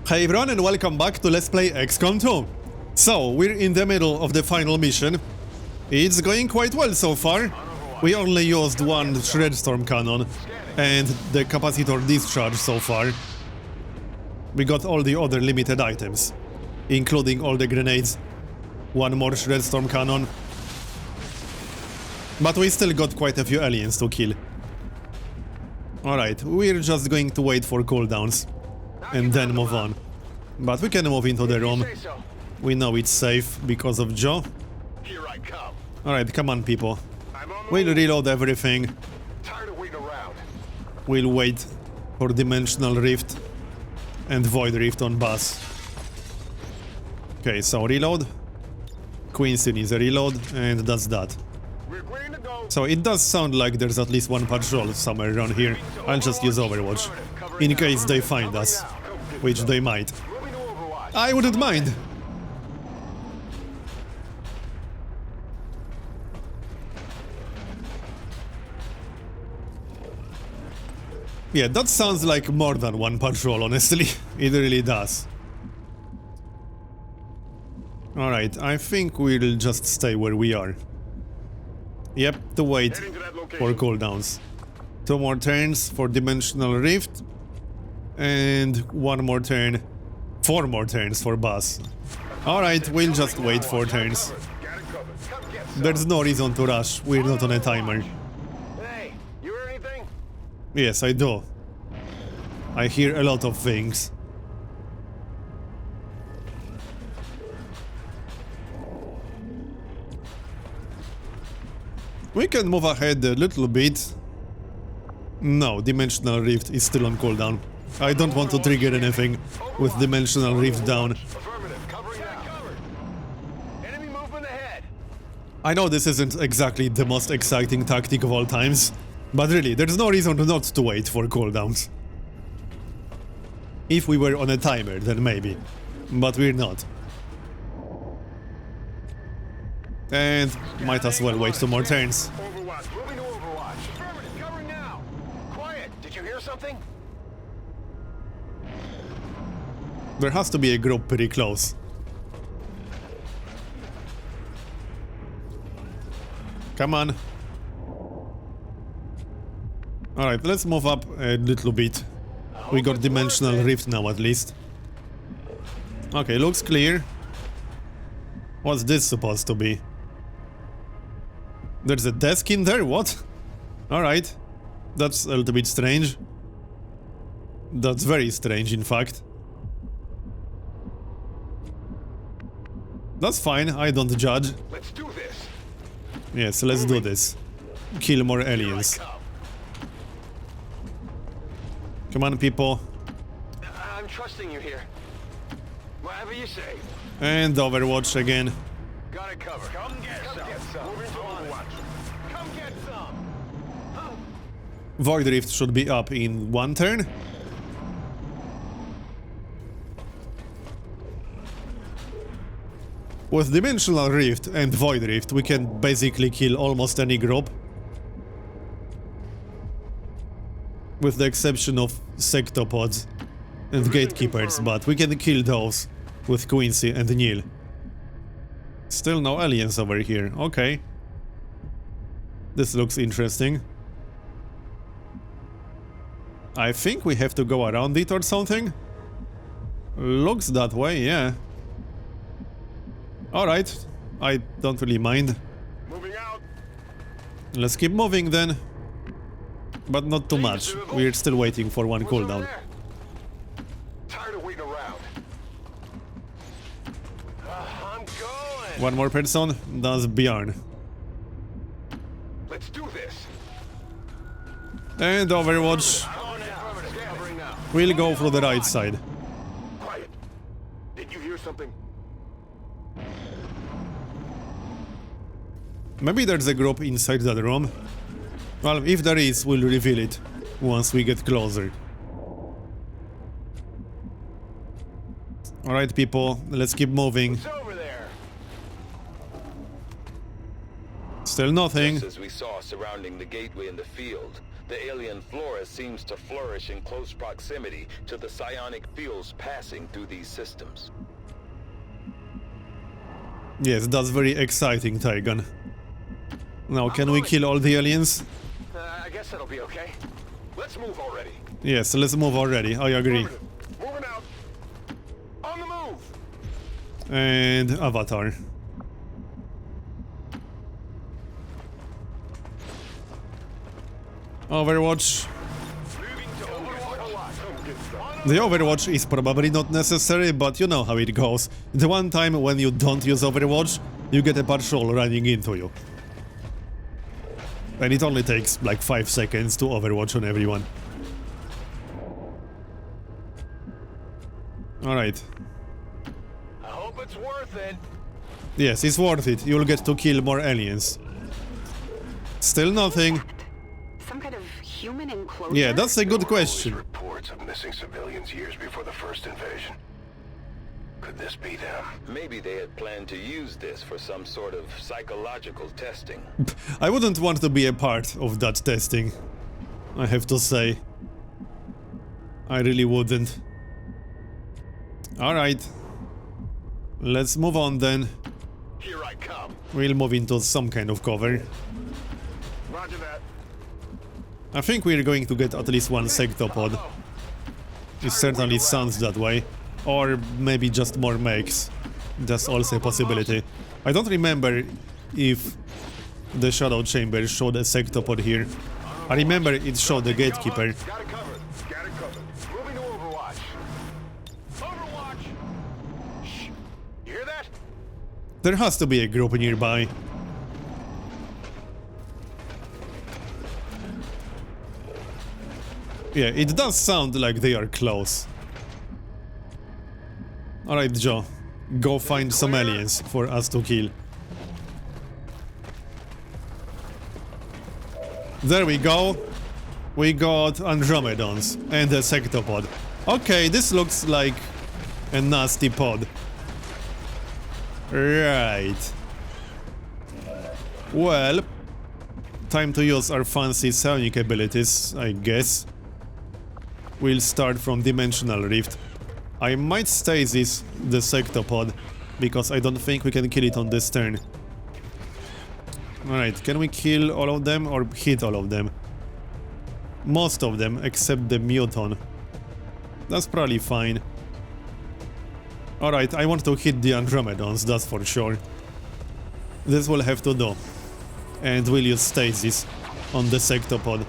Hey everyone and welcome back to Let's Play XCOM 2. So, we're in the middle of the final mission. It's going quite well so far. We only used one Shredstorm cannon and the capacitor discharge so far. We got all the other limited items, including all the grenades. One more Shredstorm cannon. But we still got quite a few aliens to kill. Alright, we're just going to wait for cooldowns and then move on. But we can move into the room. We know it's safe because of Joe. Alright, come on people. We'll reload everything. We'll wait for Dimensional Rift and Void Rift on bus. Okay, so reload. Quincy needs a reload, and that's that. So it does sound like there's at least one patrol somewhere around here. I'll just use Overwatch, in case they find us, which they might. I wouldn't mind. Yeah, that sounds like more than one patrol, honestly. It really does. Alright, I think we'll just stay where we are. Yep, to wait for cooldowns. 2 more turns for Dimensional Rift. And 1 more turn. 4 more turns for Buzz. Alright, we'll just wait 4 turns. There's no reason to rush, we're not on a timer. Hey, you hear anything? Yes, I do. I hear a lot of things. We can move ahead a little bit. No, Dimensional Rift is still on cooldown. I don't want to trigger anything with Dimensional Rift down. I know this isn't exactly the most exciting tactic of all times, but really, there's no reason not to wait for cooldowns. If we were on a timer, then maybe. But we're not. And might as well wait 2 more turns. Overwatch, moving to Overwatch. Affirmative, covering now. Quiet, did you hear something? There has to be a group pretty close. Come on. Alright, let's move up a little bit. We got Dimensional Rift now at least. Okay, looks clear. What's this supposed to be? There's a desk in there? What? Alright. That's a little bit strange. That's very strange, in fact. That's fine, I don't judge. Let's do this. Yes, let's do this. Kill more aliens. Come on, people. I'm trusting you here. Whatever you say. And Overwatch again. Got it covered. Come get some. Moving to Overwatch. Come get some. Void Rift should be up in 1 turn. With Dimensional Rift and Void Rift, we can basically kill almost any group. With the exception of Sectopods and Gatekeepers, but we can kill those with Quincy and Neil. Still no aliens over here, okay. This looks interesting. I think we have to go around it or something. Looks that way, yeah. Alright, I don't really mind. Moving out. Let's keep moving then. But not too much, we're still waiting for 1 cooldown. Tired of waiting around. I'm going. 1 more person, that's Bjorn. Let's do this. And Overwatch. We'll go through the right side. Quiet. Did you hear something? Maybe there's a group inside that room. Well, if there is, we'll reveal it once we get closer. Alright people, let's keep moving. It's over there. Still nothing. Just as we saw surrounding the gateway in the field, The alien flora seems to flourish in close proximity to the psionic fields passing through these systems. Yes, that's very exciting, Tygan. Now, can we kill all the aliens? I guess that'll be okay. Let's move already. Yes, let's move already. I agree. Moving out. On the move. And Avatar. Overwatch. Moving to Overwatch. The Overwatch is probably not necessary, but you know how it goes. The one time when you don't use Overwatch, you get a patrol running into you. And it only takes like 5 seconds to Overwatch on everyone. Alright. I hope it's worth it. Yes, it's worth it. You'll get to kill more aliens. Still nothing. Some kind of human enclosure? Yeah, that's a good question. Reports of missing civilians years before the first invasion. Could this be them? Maybe they had planned to use this for some sort of psychological testing. I wouldn't want to be a part of that testing, I have to say. I really wouldn't. Alright. Let's move on then. Here I come. We'll move into some kind of cover. Roger that. I think we're going to get at least one sectopod. It certainly sounds that way. Or maybe just more mechs. That's also a possibility. I don't remember if the Shadow Chamber showed a sectopod here. I remember it showed the Gatekeeper. Got it covered. Got it covered. Moving to Overwatch. Overwatch. Shh. You hear that? There has to be a group nearby. Yeah, it does sound like they are close. Alright, Joe. Go find some aliens for us to kill. There we go. We got Andromedons and a sectopod. Okay, this looks like a nasty pod. Right. Well, time to use our fancy psionic abilities, I guess. We'll start from Dimensional Rift. I might stasis the sectopod, because I don't think we can kill it on this turn. Alright, can we kill all of them or hit all of them? Most of them, except the Muton. That's probably fine. Alright, I want to hit the Andromedons, that's for sure. This will have to do. And we'll use stasis on the sectopod.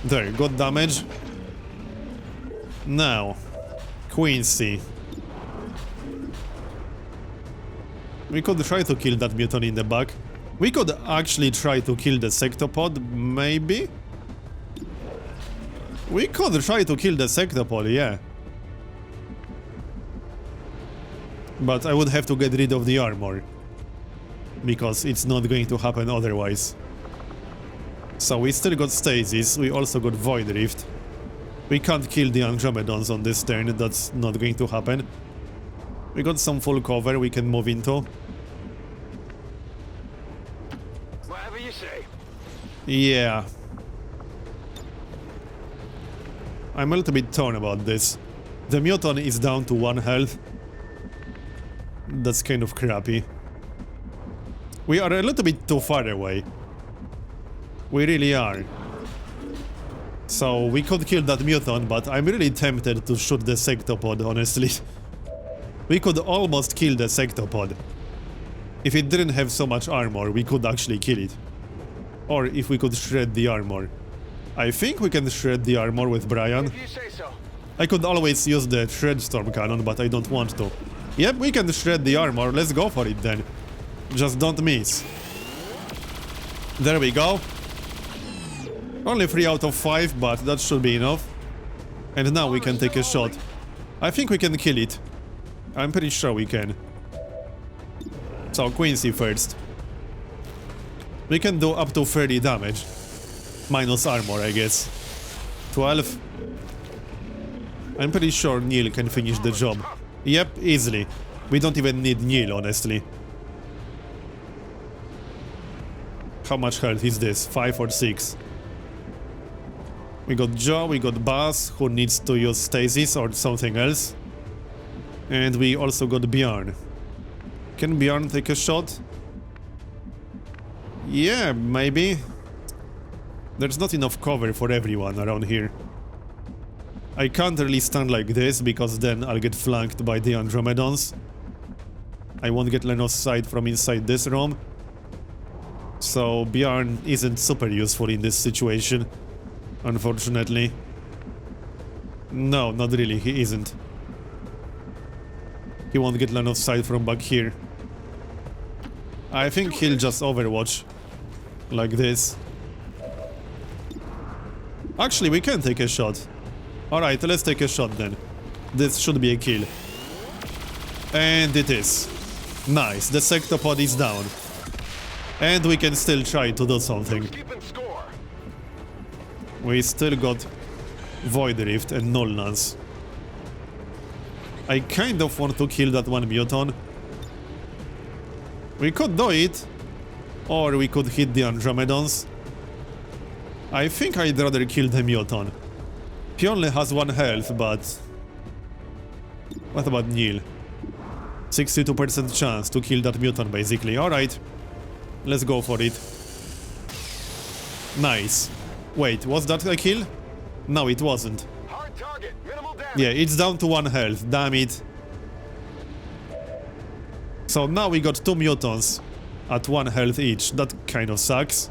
There, got damage. Now, Quincy. We could try to kill that mutant in the back. We could actually try to kill the sectopod, maybe? We could try to kill the sectopod, yeah. But I would have to get rid of the armor. Because it's not going to happen otherwise. So we still got stasis, we also got Void Rift. We can't kill the Andromedons on this turn, that's not going to happen. We got some full cover we can move into. Whatever you say. Yeah. I'm a little bit torn about this. The Muton is down to 1 health. That's kind of crappy. We are a little bit too far away. We really are. So we could kill that Muton, but I'm really tempted to shoot the sectopod, honestly. We could almost kill the sectopod. If it didn't have so much armor, we could actually kill it. Or if we could shred the armor. I think we can shred the armor with Brian. If you say so. I could always use the shred storm cannon, but I don't want to. Yep, we can shred the armor, let's go for it then. Just don't miss. There we go. Only 3 out of 5, but that should be enough. And now we can take a shot. I think we can kill it. I'm pretty sure we can. So, Quincy first. We can do up to 30 damage. Minus armor, I guess. 12. I'm pretty sure Neil can finish the job. Yep, easily. We don't even need Neil, honestly. How much health is this? 5 or 6? We got Joe, we got Buzz, who needs to use stasis or something else. And we also got Bjorn. Can Bjorn take a shot? Yeah, maybe. There's not enough cover for everyone around here. I can't really stand like this, because then I'll get flanked by the Andromedons. I won't get line of sight from inside this room. So Bjorn isn't super useful in this situation, unfortunately. No, not really, he isn't. He won't get line of sight from back here. I think he'll just overwatch. Like this. Actually, we can take a shot. Alright, let's take a shot then. This should be a kill. And it is. Nice, the sectopod is down. And we can still try to do something. Keeping score. We still got Void Rift and Null Lance. I kind of want to kill that one Muton. We could do it, or we could hit the Andromedons. I think I'd rather kill the Muton. He only has 1 health, but... What about Neil? 62% chance to kill that Muton, basically. Alright. Let's go for it. Nice. Wait, was that a kill? No, it wasn't. Hard target. Minimal damage. Yeah, it's down to 1 health, damn it. So now we got 2 Mutons at 1 health each. That kind of sucks.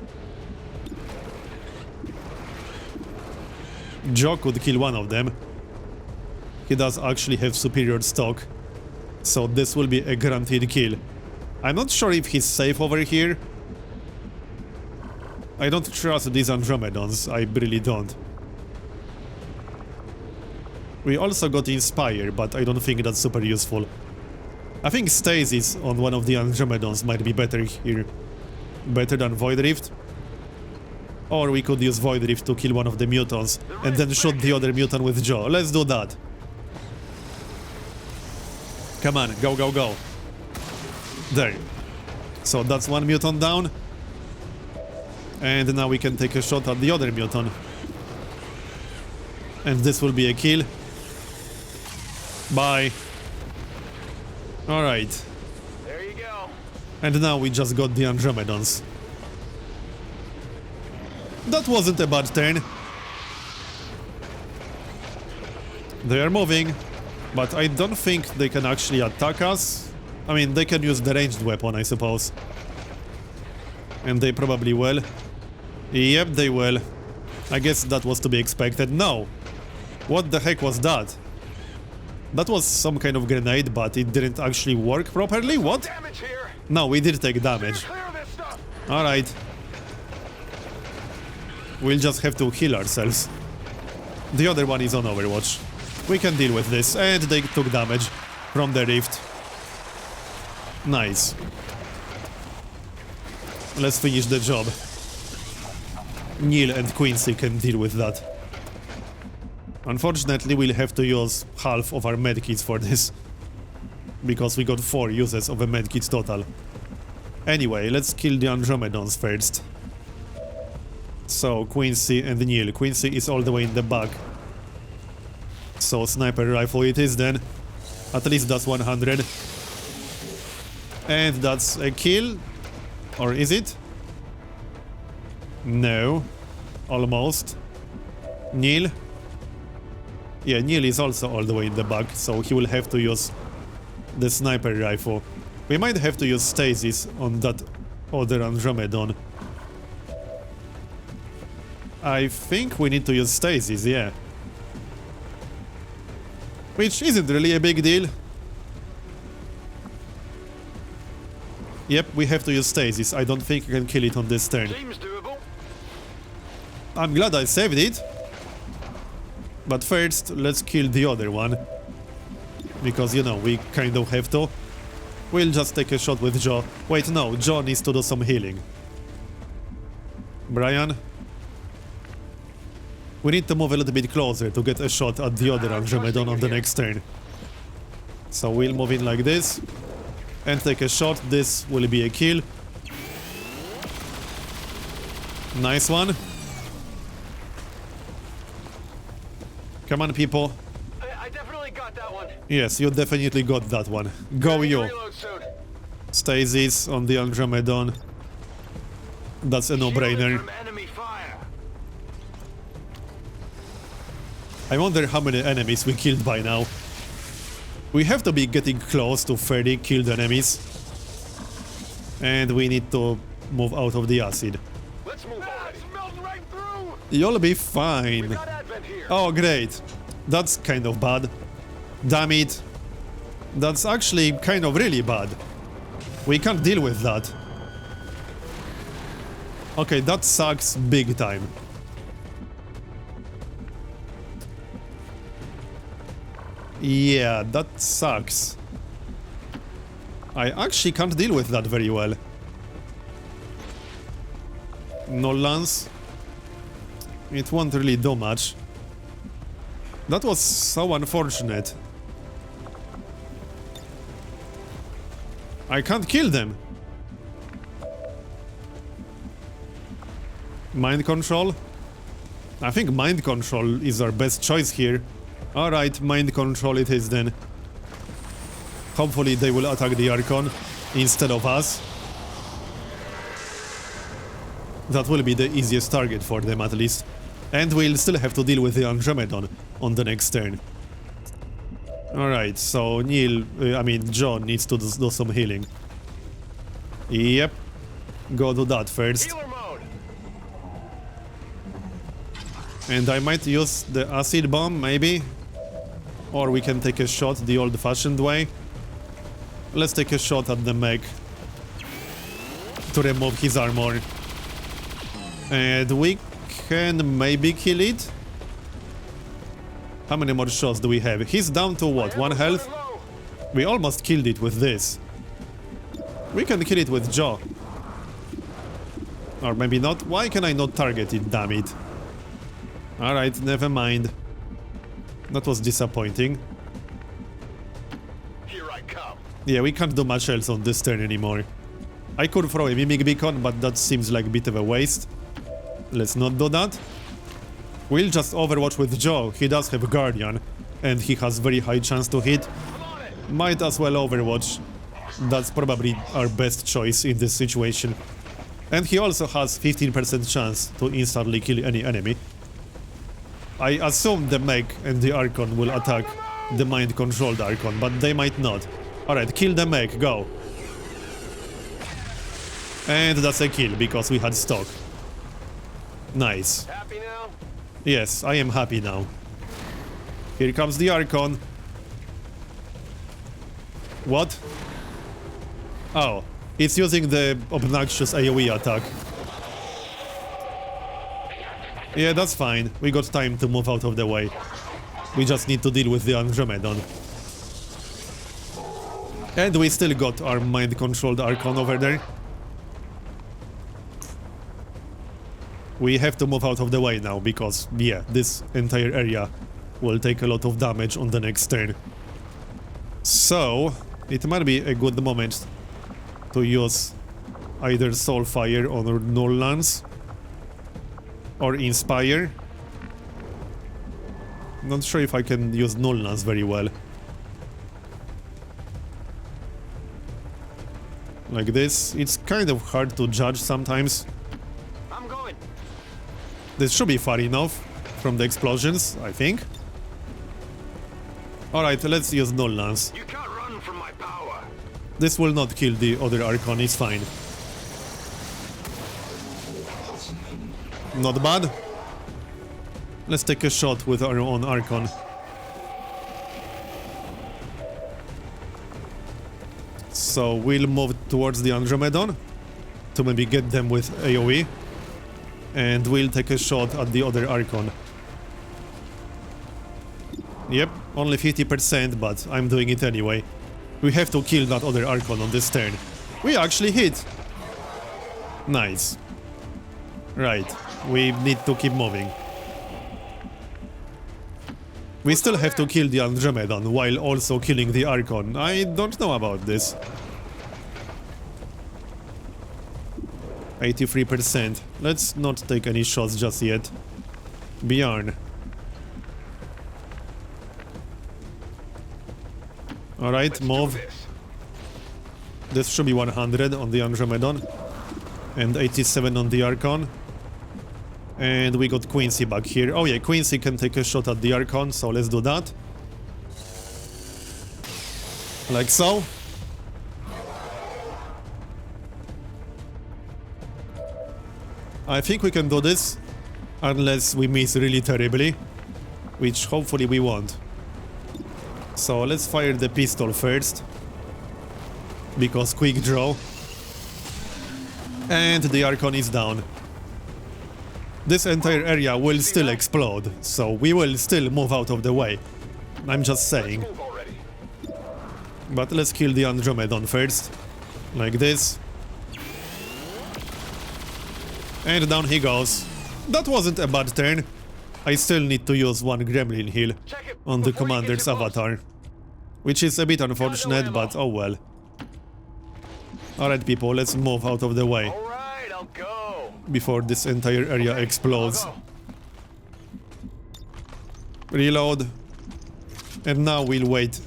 Joe could kill one of them. He does actually have superior stock. So this will be a guaranteed kill. I'm not sure if he's safe over here. I don't trust these Andromedons, I really don't. We also got Inspire, but I don't think that's super useful. I think Stasis on one of the Andromedons might be better here. Better than Void Rift. Or we could use Void Rift to kill one of the Mutons and then shoot the other Muton with Joe. Let's do that. Come on, go, go, go. There. So that's 1 Muton down. And now we can take a shot at the other Muton. And this will be a kill. Bye. Alright. There you go. And now we just got the Andromedons. That wasn't a bad turn. They are moving, but I don't think they can actually attack us. I mean, they can use the ranged weapon, I suppose. And they probably will. Yep, they will. I guess that was to be expected. No! What the heck was that? That was some kind of grenade, but it didn't actually work properly? What? Damage here. No, we did take damage. Clear this stuff. Alright. We'll just have to heal ourselves. The other one is on Overwatch. We can deal with this, and they took damage from the rift. Nice. Let's finish the job. Neil and Quincy can deal with that. Unfortunately, we'll have to use half of our medkits for this. Because we got 4 uses of a medkit total. Anyway, let's kill the Andromedons first. So, Quincy and Neil. Quincy is all the way in the back. So, sniper rifle it is then. At least that's 100. And that's a kill? Or is it? No. Almost. Neil? Yeah, Neil is also all the way in the back, so he will have to use the sniper rifle. We might have to use stasis on that other Andromedon. I think we need to use stasis, yeah. Which isn't really a big deal. Yep, we have to use stasis. I don't think I can kill it on this turn. Seems doable. I'm glad I saved it. But first, let's kill the other one. Because, you know, we kind of have to. We'll just take a shot with Joe. Wait, no, Joe needs to do some healing. Brian? We need to move a little bit closer to get a shot at the other Andromedon on the next turn. So we'll move in like this. And take a shot. This will be a kill. Nice one. Come on, people. I definitely got that one. Yes, you definitely got that one. Go you. Reload soon. Stasis on the Andromedon. That's a no-brainer. From enemy fire. I wonder how many enemies we killed by now. We have to be getting close to 30 killed enemies. And we need to move out of the acid. Let's move already. It's melting right through. You'll be fine. Got Advent here. Oh, great. That's kind of bad. Damn it. That's actually kind of really bad. We can't deal with that. Okay, that sucks big time. Yeah, that sucks. I actually can't deal with that very well. No lance. It won't really do much. That was so unfortunate. I can't kill them. Mind control? I think mind control is our best choice here. Alright, mind control it is then. Hopefully they will attack the Archon instead of us. That will be the easiest target for them at least. And we'll still have to deal with the Andromedon on the next turn. Alright, so John needs to do some healing. Yep. Go do that first. Healer mode. And I might use the acid bomb, maybe? Or we can take a shot the old-fashioned way. Let's take a shot at the mech to remove his armor. And we can maybe kill it? How many more shots do we have? He's down to what, 1 health? We almost killed it with this. We can kill it with Jaw. Or maybe not. Why can I not target it, damn it? Alright, never mind. That was disappointing. Here I come. Yeah, we can't do much else on this turn anymore. I could throw a Mimic Beacon, but that seems like a bit of a waste. Let's not do that. We'll just overwatch with Joe. He does have Guardian, and he has very high chance to hit. Might as well overwatch. That's probably our best choice in this situation. And he also has 15% chance to instantly kill any enemy. I assume the mech and the Archon will attack the mind-controlled Archon, but they might not. Alright, kill the mech, go. And that's a kill, because we had stock. Nice. Happy now? Yes, I am happy now. Here comes the Archon. What? Oh, it's using the obnoxious AoE attack. Yeah, that's fine. We got time to move out of the way. We just need to deal with the Andromedon. And we still got our mind-controlled Archon over there. We have to move out of the way now, because, yeah, this entire area will take a lot of damage on the next turn. So, it might be a good moment to use either Soulfire or Null Lance. Or Inspire. Not sure if I can use Null Lance very well. Like this. It's kind of hard to judge sometimes. I'm going. This should be far enough from the explosions, I think. Alright, let's use Null Lance. You can't run from my power. This will not kill the other Archon, it's fine. Not bad. Let's take a shot with our own Archon. So we'll move towards the Andromedon to maybe get them with AoE. And we'll take a shot at the other Archon. Yep, only 50%, but I'm doing it anyway. We have to kill that other Archon on this turn. We actually hit! Nice. Right, we need to keep moving. We still have to kill the Andromedon while also killing the Archon. I don't know about this. 83%. Let's not take any shots just yet. Bjorn. Alright, Let's do move. this. This should be 100 on the Andromedon. And 87 on the Archon. And we got Quincy back here. Oh yeah, Quincy can take a shot at the Archon, so let's do that. Like so. I think we can do this. Unless we miss really terribly. Which hopefully we won't. So let's fire the pistol first. Because quick draw. And the Archon is down. This entire area will still explode, so we will still move out of the way. I'm just saying. Move already. But let's kill the Andromedon first. Like this. And down he goes. That wasn't a bad turn. I still need to use one Gremlin heal Check it on the before you get commander's too close. avatar. Which is a bit unfortunate, but oh well. Alright people, let's move out of the way All right, I'll go. before this entire area explodes. I'll go. Reload. And now we'll wait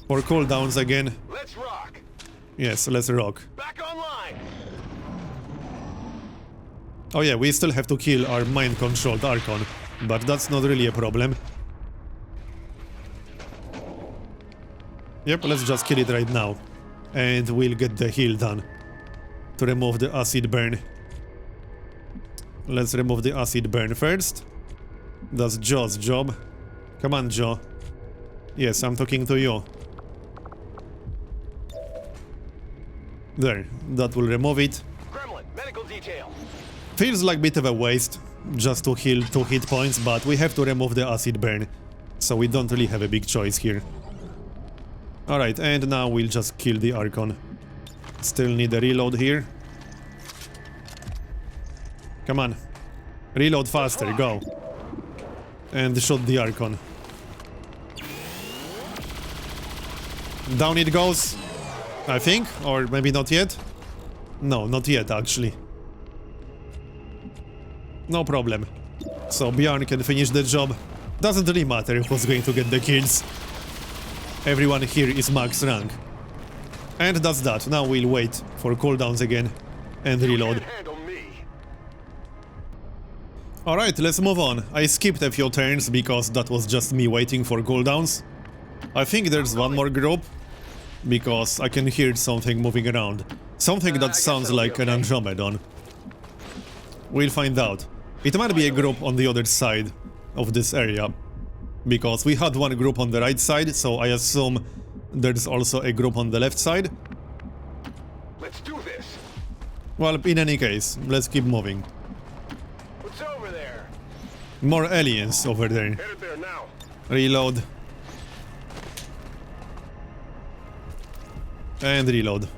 for cooldowns again. Let's rock. Yes, let's rock. Back online. Oh yeah, we still have to kill our mind-controlled Archon, but that's not really a problem. Yep, let's just kill it right now. And we'll get the heal done. To remove the acid burn. Let's remove the acid burn first. That's Joe's job. Come on, Joe. Yes, I'm talking to you. There, that will remove it. Gremlin, medical detail. Feels like a bit of a waste just to heal 2 hit points, but we have to remove the acid burn. So we don't really have a big choice here. Alright, and now we'll just kill the Archon. Still need a reload here. Come on. Reload faster, go. And shoot the Archon. Down it goes. I think, or maybe not yet. No, not yet actually. No problem. So Bjarn can finish the job. Doesn't really matter who's going to get the kills. Everyone here is max rank. And that's that. Now we'll wait for cooldowns again and reload. Can't handle me. Alright, let's move on. I skipped a few turns because that was just me waiting for cooldowns. I think there's one more group because I can hear something moving around. Something that sounds like an Andromedon. We'll find out. It might be a group on the other side of this area. Because we had one group on the right side, so I assume there's also a group on the left side. Let's do this. Well, in any case, let's keep moving. What's over there? More aliens over there. Headed there now. Reload. And reload.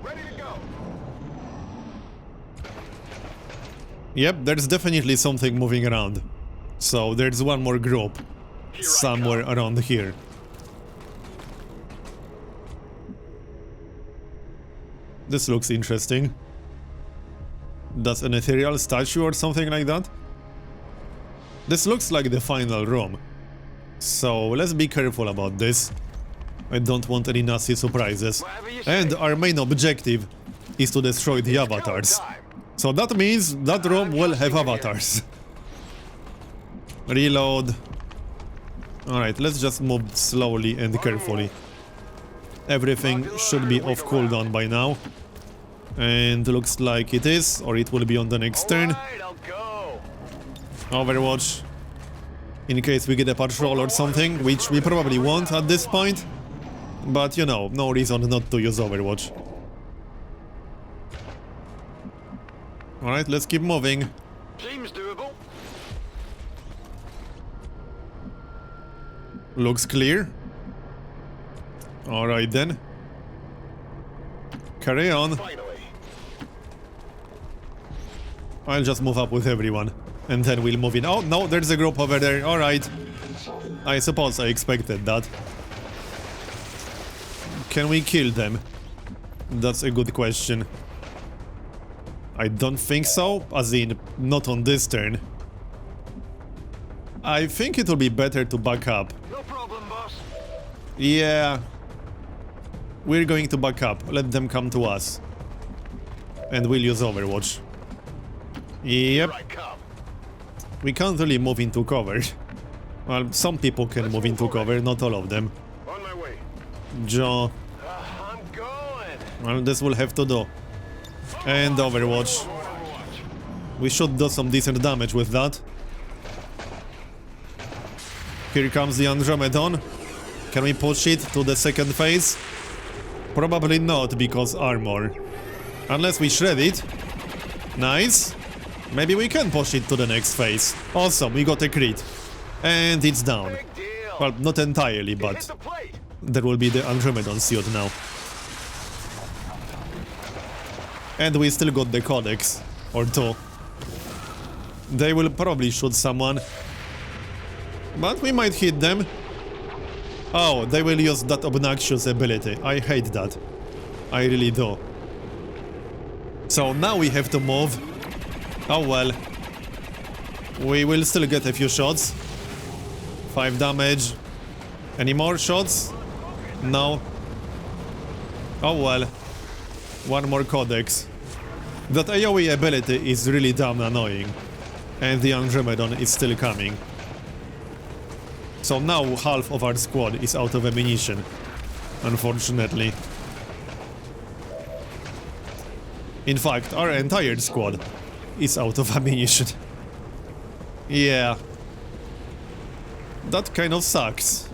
Ready to go. Yep, there's definitely something moving around. So there's one more group somewhere around here. This looks interesting. That's an ethereal statue or something like that? This looks like the final room. So let's be careful about this. I don't want any nasty surprises. Whatever you say. And our main objective is to destroy the avatars. So that means that room will have avatars. Reload. Alright, let's just move slowly and carefully. Everything should be off cooldown by now. And looks like it is, or it will be on the next turn. Alright, I'll go. Overwatch. In case we get a patrol or something, which we probably won't at this point. But you know, no reason not to use Overwatch. Alright, let's keep moving. Seems doable. Looks clear. Alright then. Carry on. Finally. I'll just move up with everyone. And then we'll move in. Oh, no, there's a group over there. Alright. I suppose I expected that. Can we kill them? That's a good question. I don't think so, as in, not on this turn. I think it will be better to back up. No problem, boss. Yeah. We're going to back up. Let them come to us. And we'll use Overwatch. Yep. Here I come. We can't really move into cover. Well, some people can move into cover, not all of them. On my way. Joe. I'm going. Well, this will have to do. And Overwatch. We should do some decent damage with that. Here comes the Andromedon. Can we push it to the second phase? Probably not, because armor. Unless we shred it. Nice. Maybe we can push it to the next phase. Awesome, we got a crit. And it's down. Big deal. Well, not entirely, Hit but the plate. there will be the Andromedon suit now. And we still got the Codex. Or two. They will probably shoot someone. But we might hit them. Oh, they will use that obnoxious ability. I hate that. I really do. So now we have to move. Oh well. We will still get a few shots. 5 damage. Any more shots? No. Oh well. One more Codex. That AoE ability is really damn annoying. And the Andromedon is still coming. So now half of our squad is out of ammunition. Unfortunately. In fact, our entire squad is out of ammunition. Yeah. That kind of sucks.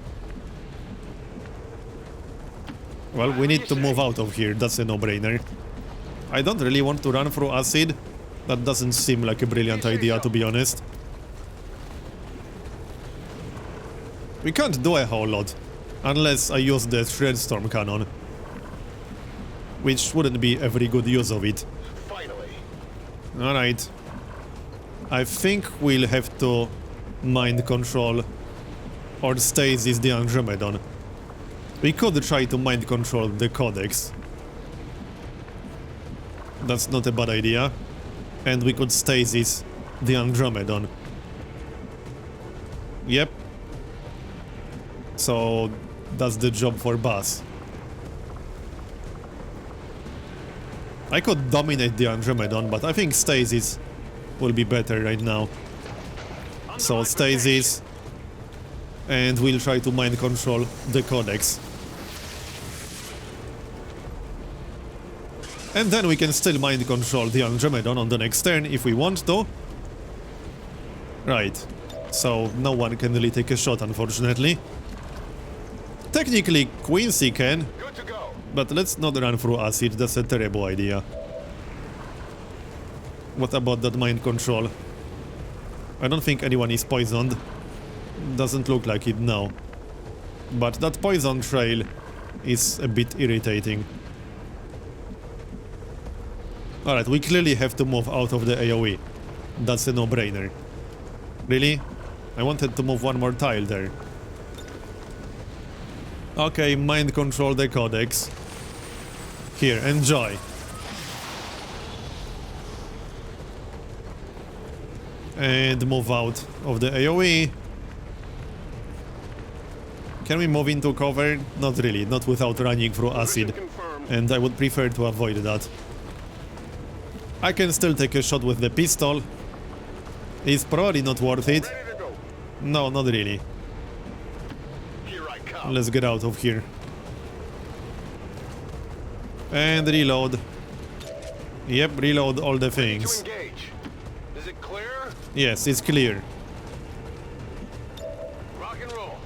Well, we need to move out of here, that's a no-brainer. I don't really want to run through acid. That doesn't seem like a brilliant idea, to be honest. We can't do a whole lot, unless I use the Shredstorm cannon. Which wouldn't be a very good use of it. Finally. Alright. I think we'll have to mind control or stasis the Andromedon. We could try to mind control the Codex. That's not a bad idea. And we could stasis the Andromedon. Yep. So that's the job for Buzz. I could dominate the Andromedon, but I think stasis will be better right now. So stasis, and we'll try to mind control the Codex. And then we can still mind control the Andromedon on the next turn if we want to. Right. So no one can really take a shot, unfortunately. Technically, Quincy can, Good to go. but let's not run through acid, that's a terrible idea. What about that mind control? I don't think anyone is poisoned. Doesn't look like it now. But that poison trail is a bit irritating. Alright, we clearly have to move out of the AoE. That's a no-brainer. Really? I wanted to move one more tile there. Okay, mind control the Codex. Here, enjoy. And move out of the AoE. Can we move into cover? Not really, not without running through acid. Confirmed. And I would prefer to avoid that. I can still take a shot with the pistol. It's probably not worth it. Ready to go. No, not really. Here I come. Let's get out of here. And reload. Yep, reload all the To things. engage. Is it clear? Yes, it's clear. Rock and roll.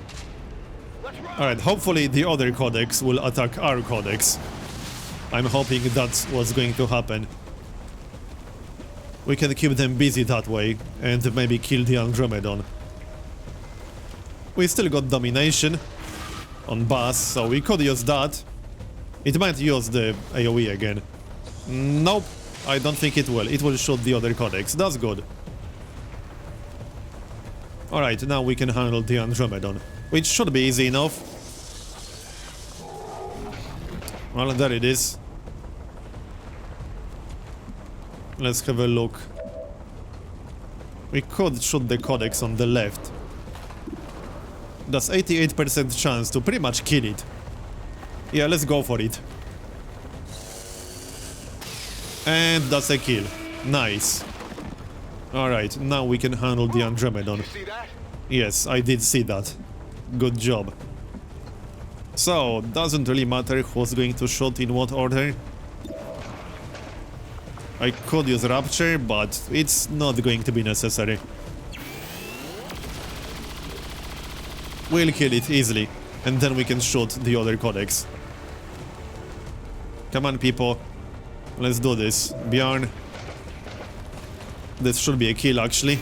Let's roll. Alright, hopefully the other Codex will attack our Codex. I'm hoping that's what's going to happen. We can keep them busy that way, and maybe kill the Andromedon. We still got domination on Buzz, so we could use that. It might use the AoE again. Nope, I don't think it will. It will shoot the other Codex. That's good. Alright, now we can handle the Andromedon, which should be easy enough. Well, there it is. Let's have a look. We could shoot the Codex on the left. That's 88% chance to pretty much kill it. Yeah, let's go for it. And that's a kill. Nice. Alright, now we can handle the Andromedon. You see that? Yes, I did see that. Good job. So, doesn't really matter who's going to shoot in what order. I could use Rapture, but it's not going to be necessary. We'll kill it easily, and then we can shoot the other codex. Come on, people. Let's do this. Bjorn. This should be a kill, actually.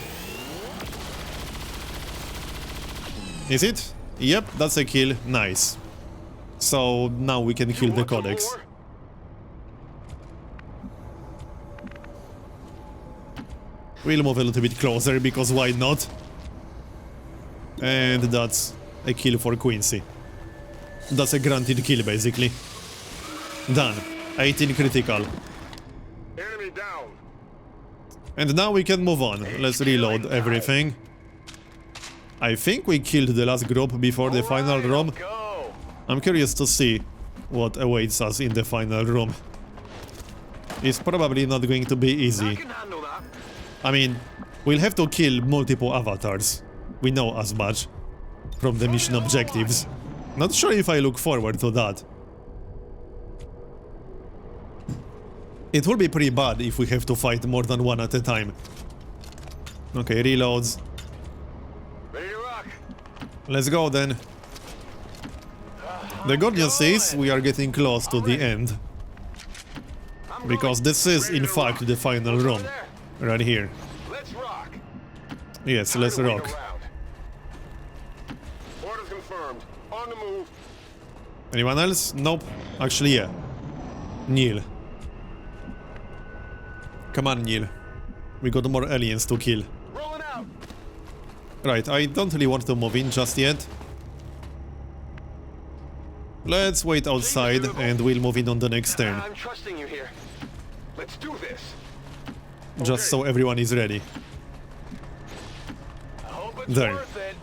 Is it? Yep, that's a kill. Nice. So now we can kill the codex. We'll move a little bit closer, because why not? And that's a kill for Quincy. That's a granted kill, basically. Done. 18 critical. Enemy down. And now we can move on. Let's reload everything. I think we killed the last group before the final room. Go. I'm curious to see what awaits us in the final room. It's probably not going to be I easy. can handle that. I mean, we'll have to kill multiple avatars. We know as much from the mission objectives. Not sure if I look forward to that. It will be pretty bad if we have to fight more than one at a time. Okay, reloads. Ready to rock. Let's go then. The good news is we are getting close to the end. Because this is in fact the final room. Right here. Let's rock. Yes, let's Time to wait rock. around. Orders confirmed. On the move. Anyone else? Nope. Actually, yeah. Neil. Come on, Neil. We got more aliens to kill. Rolling out. Right, I don't really want to move in just yet. Let's wait outside and we'll move in on the next turn. I'm trusting you here. Let's do this. Just so everyone is ready. I hope it's There. worth it.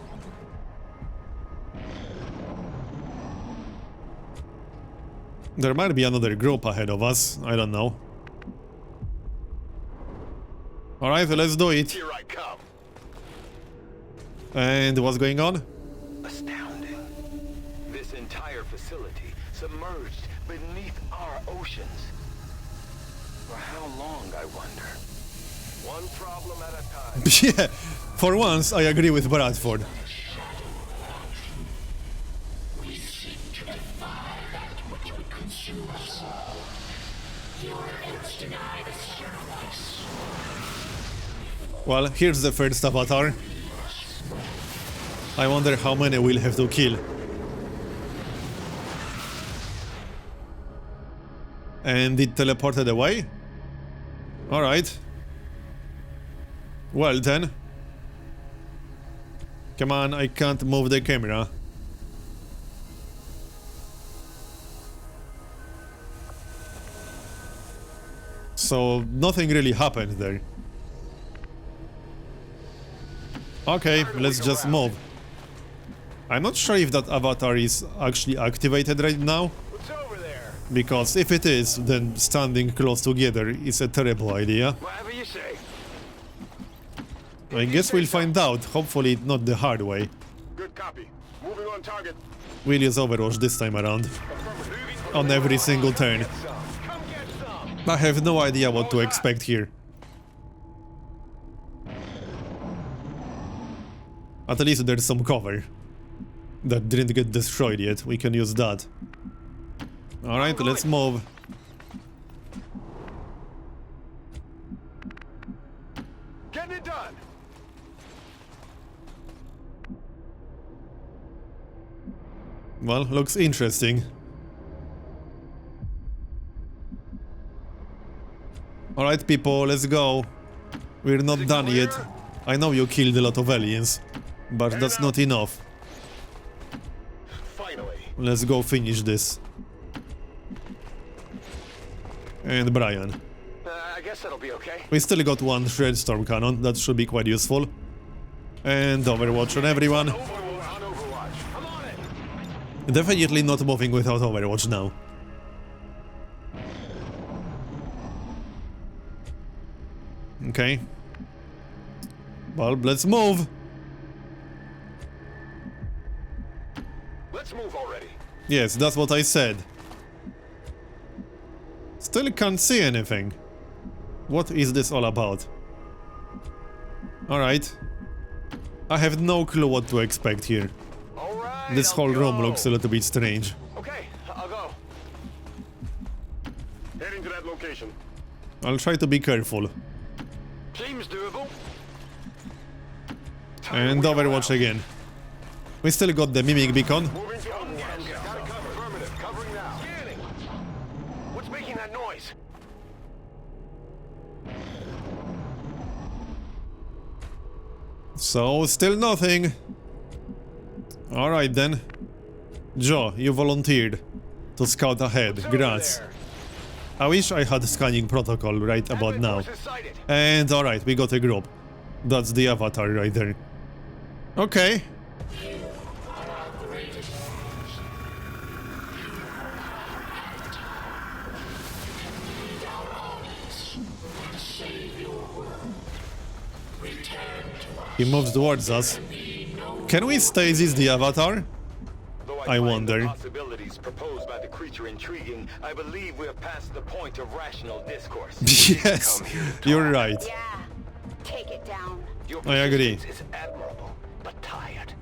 There might be another group ahead of us. I don't know. Alright, let's do it. Here I come. And what's going on? Astounding. This entire facility submerged beneath our oceans. For how long, I wonder? One problem at a time. Yeah, for once I agree with Bradford. We seek to defy that which would consume us. Your efforts deny the surface. Well, here's the first avatar. I wonder how many we'll have to kill. And it teleported away? Alright. Well then. Come on, I can't move the camera. So, nothing really happened there. Okay, let's just move. I'm not sure if that avatar is actually activated right now, What's over there? because if it is, then standing close together is a terrible idea. Whatever you say. I guess we'll find out, hopefully not the hard way. Good copy. Moving on target. We'll use Overwatch this time around, on every single turn. Come get some. I have no idea what to expect here. At least there's some cover that didn't get destroyed yet. We can use that. Alright, let's move. Getting it done. Well, looks interesting. Alright, people, let's go. We're not done yet. I know you killed a lot of aliens, but that's not enough. Finally. Let's go finish this. And Brian. I guess that'll be okay. We still got one Shredstorm cannon, that should be quite useful. And Overwatch on everyone. On Overwatch. Definitely not moving without Overwatch now. Okay. Well, let's move. Let's move already. Yes, that's what I said. Still can't see anything. What is this all about? Alright. I have no clue what to expect here. All right. This whole I'll room go. looks a little bit strange. Okay, I'll go. Heading to that location. I'll try to be careful. Seems doable. And Overwatch again. We still got the mimic beacon. Moving to Overwatch. Got it covered. Affirmative. Covering now. Scanning. What's making that noise? So, still nothing. Alright then. Joe, you volunteered to scout ahead. Grats. I wish I had scanning protocol right about now. Forces sighted. And alright, we got a group. That's the avatar right there. Okay. He moves towards us. Can we stasis the avatar? Though I find wonder. the possibilities proposed by the creature intriguing, I believe we have passed the point of rational discourse. Yes, you're right. Yeah. Take it down. Your I agree. persistence is admirable, but tired.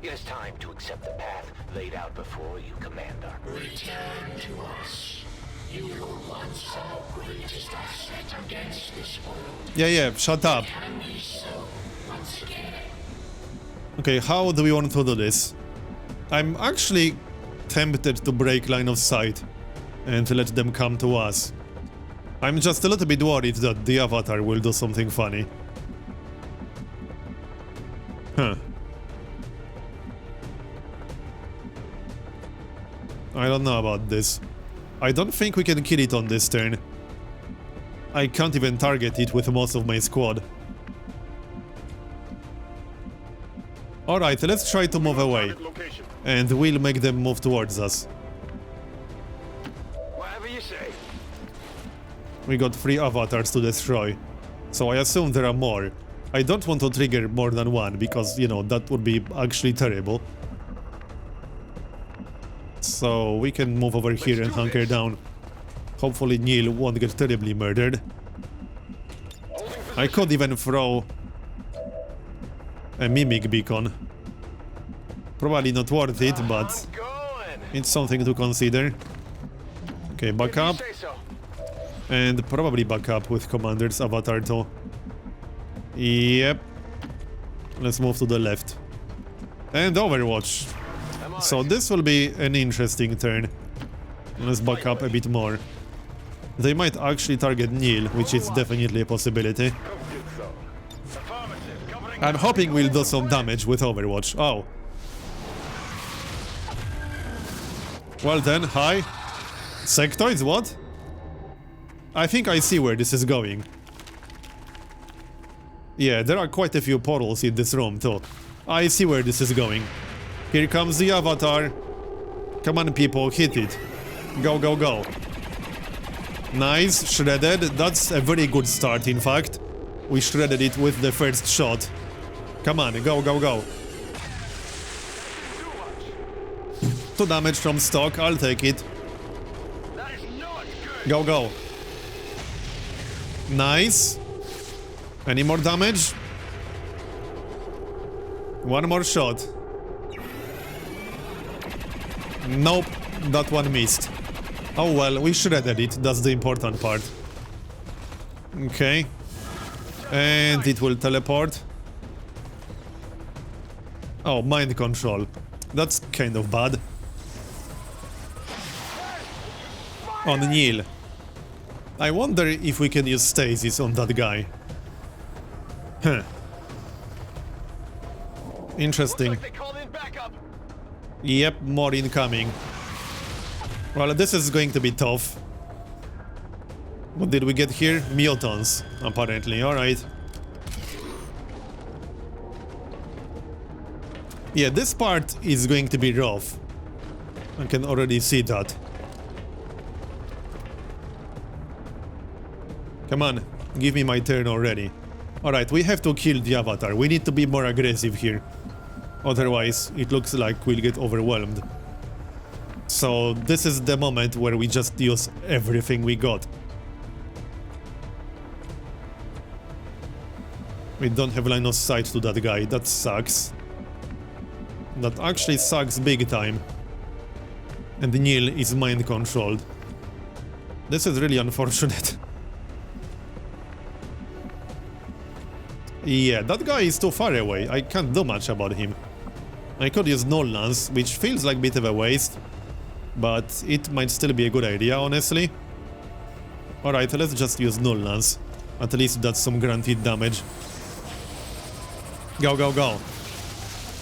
It is time to accept the path laid out before you, Commander. Return to us. You were once our greatest asset against this world. Yeah, shut up. Can be so once again. Okay, how do we want to do this? I'm actually tempted to break line of sight and let them come to us. I'm just a little bit worried that the avatar will do something funny. Huh. I don't know about this. I don't think we can kill it on this turn. I can't even target it with most of my squad. Alright, let's try to move away. Target location. And we'll make them move towards us. Whatever you say. We got 3 avatars to destroy. So I assume there are more. I don't want to trigger more than one, because, you know, that would be actually terrible. So we can move over here and hunker down. Hopefully Neil won't get terribly murdered. I could even throw a mimic beacon. Probably not worth it, but I'm going. it's something to consider. Okay, back up. Say so. And probably back up with Commander's avatar too. Yep. Let's move to the left. And Overwatch. I'm on So it. this will be an interesting turn. Let's back up a bit more. They might actually target Neil, which is definitely a possibility. Come get some. Affirmative. Covering I'm now. hoping we'll do some damage with Overwatch. Oh. Well then, hi. Sectoids, what? I think I see where this is going. Yeah, there are quite a few portals in this room too. I see where this is going. Here comes the avatar. Come on people, hit it. Go, go, go. Nice, shredded. That's a very good start, in fact. We shredded it with the first shot. Come on, go, go, go. 2 damage from stock, I'll take it. That is not good. Go, go. Nice. Any more damage? One more shot. Nope, that one missed. Oh well, we shredded it, that's the important part. Okay. And it will teleport. Oh, mind control. That's kind of bad. On Neil. I wonder if we can use stasis on that guy. Huh. Interesting. Looks like they called in backup. Yep, more incoming. Well, this is going to be tough. What did we get here? Mutons, apparently. Alright. Yeah, this part is going to be rough. I can already see that. Come on, give me my turn already. Alright, we have to kill the avatar. We need to be more aggressive here. Otherwise, it looks like we'll get overwhelmed. So, this is the moment where we just use everything we got. We don't have line of sight to that guy. That sucks. That actually sucks big time. And Neil is mind controlled. This is really unfortunate. Yeah, that guy is too far away. I can't do much about him. I could use Null Lance, which feels like a bit of a waste. But it might still be a good idea, honestly. Alright, let's just use Null Lance. At least that's some guaranteed damage. Go, go, go.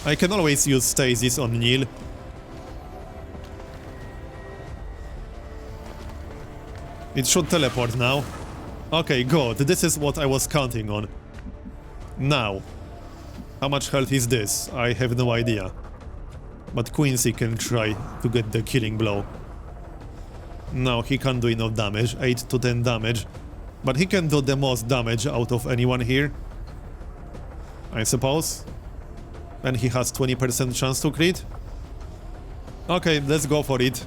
I can always use Stasis on Neil. It should teleport now. Okay, good. This is what I was counting on. Now, how much health is this? I have no idea. But Quincy can try to get the killing blow. No, he can't do enough damage. 8 to 10 damage. But he can do the most damage out of anyone here, I suppose. And he has 20% chance to crit. Okay, let's go for it.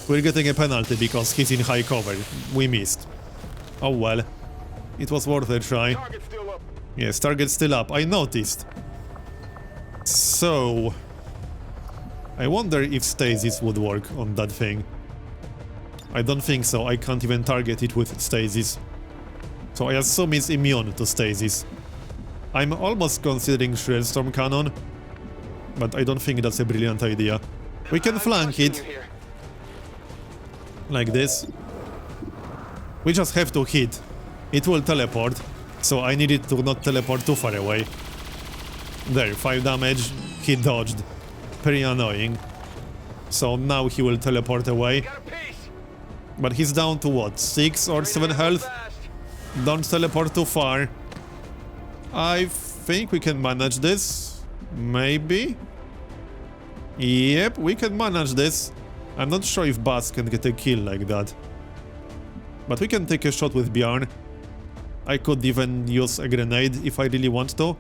We're getting a penalty because he's in high cover. We missed. Oh well. It was worth a try. Target's still up. Yes, target's still up. I noticed. So... I wonder if Stasis would work on that thing. I don't think so. I can't even target it with Stasis. So I assume it's immune to Stasis. I'm almost considering Shellstorm Cannon, but I don't think that's a brilliant idea. We can flank it. Like this. We just have to hit. It will teleport, so I need it to not teleport too far away. There, 5 damage. He dodged. Pretty annoying. So now he will teleport away. But he's down to what? 6 or 7 health? Don't teleport too far. I think we can manage this. Maybe? Yep, we can manage this. I'm not sure if Buzz can get a kill like that. But we can take a shot with Bjarn. I could even use a grenade if I really want to.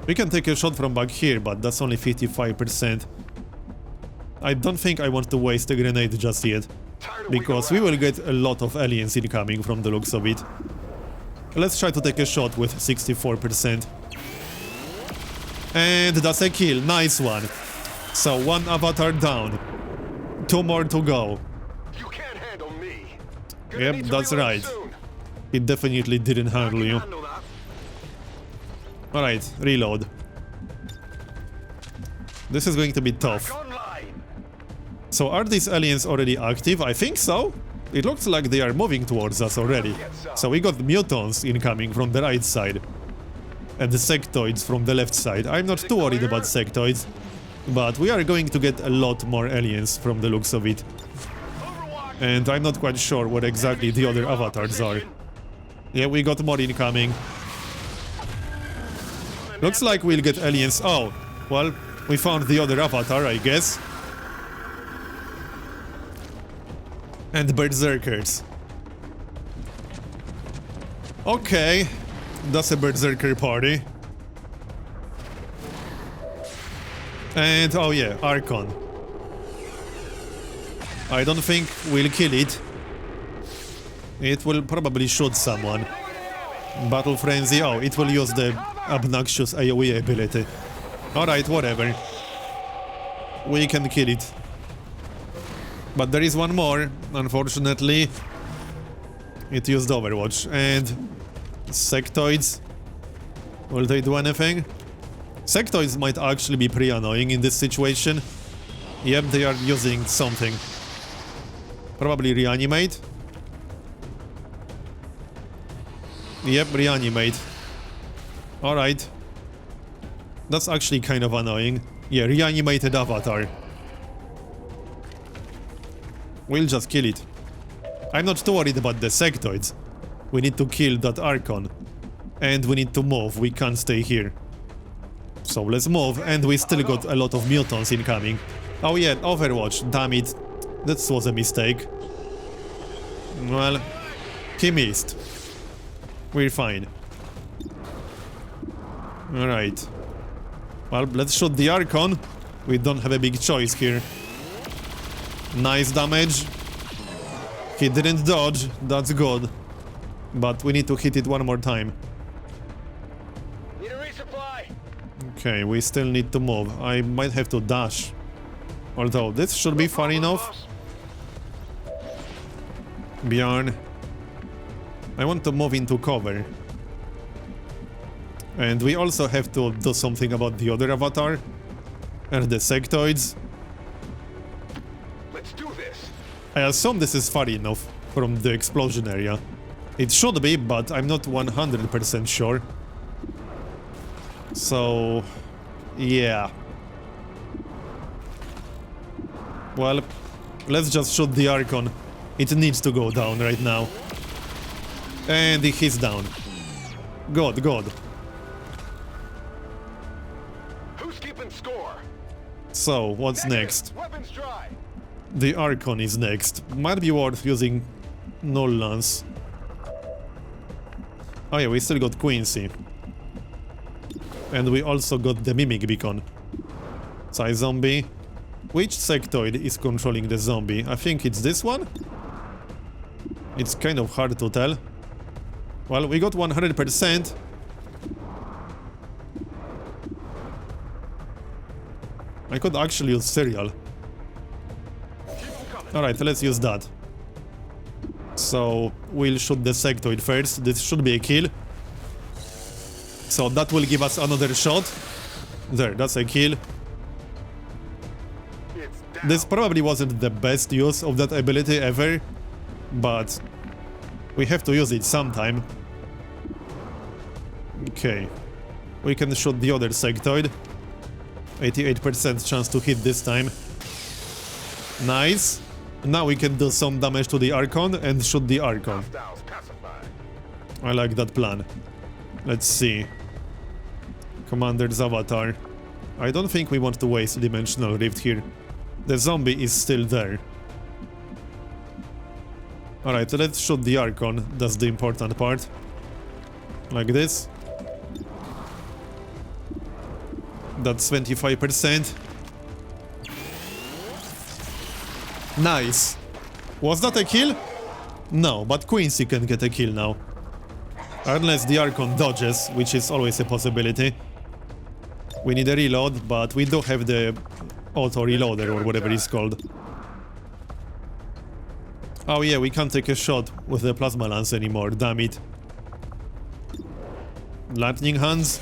We can take a shot from back here, but that's only 55%. I don't think I want to waste a grenade just yet, because we will get a lot of aliens incoming from the looks of it. Let's try to take a shot with 64%. And that's a kill. Nice one. So 1 avatar down. 2 more to go. You can't handle me. Yep, that's right. It definitely didn't handle you. Alright, reload. This is going to be tough. So are these aliens already active? I think so. It looks like they are moving towards us already. So we got mutons incoming from the right side. And the sectoids from the left side. I'm not too worried about sectoids. But we are going to get a lot more aliens from the looks of it. And I'm not quite sure what exactly the other avatars are. Yeah, we got more incoming. Looks like we'll get aliens. Oh, well, we found the other avatar, I guess. And berserkers. Okay, that's a berserker party. And, oh yeah, Archon. I don't think we'll kill it. It will probably shoot someone. Battle Frenzy, oh, it will use the obnoxious AoE ability. Alright, whatever. We can kill it. But there is one more, unfortunately. It used Overwatch. And sectoids. Will they do anything? Sectoids might actually be pretty annoying in this situation. Yep, they are using something. Probably reanimate. Yep, reanimate. Alright. That's actually kind of annoying. Yeah, reanimated avatar. We'll just kill it. I'm not too worried about the sectoids. We need to kill that Archon. And we need to move, we can't stay here. So let's move, and we still got a lot of mutants incoming. Oh yeah, Overwatch, damn it. That was a mistake. Well, he missed. We're fine. Alright. Well, let's shoot the Archon. We don't have a big choice here. Nice damage. He didn't dodge, that's good. But we need to hit it one more time. Need a resupply. Okay, we still need to move. I might have to dash. Although, this should be far enough. Bjorn. I want to move into cover. And we also have to do something about the other avatar. And the sectoids. Let's do this. I assume this is far enough from the explosion area. It should be, but I'm not 100% sure. So... yeah. Well, let's just shoot the Archon. It needs to go down right now. And he's down. Good, good. Who's keeping score? So, what's next? Weapons dry. The Archon is next. Might be worth using Null Lance. Oh yeah, we still got Quincy. And we also got the Mimic Beacon. Psy Zombie. Which sectoid is controlling the zombie? I think it's this one? It's kind of hard to tell. Well, we got 100%. I could actually use Serial. Alright, let's use that. So, we'll shoot the sectoid first. This should be a kill. So that will give us another shot. There, that's a kill. This probably wasn't the best use of that ability ever, but we have to use it sometime. Okay. We can shoot the other sectoid. 88% chance to hit this time. Nice. Now we can do some damage to the Archon and shoot the Archon. I like that plan. Let's see. Commander's avatar. I don't think we want to waste Dimensional Rift here. The zombie is still there. Alright, let's shoot the Archon. That's the important part. Like this. That's 25%. Nice. Was that a kill? No, but Quincy can get a kill now. Unless the Archon dodges, which is always a possibility. We need a reload, but we do have the auto-reloader or whatever it's called. Oh yeah, we can't take a shot with the plasma lance anymore, damn it. Lightning hands.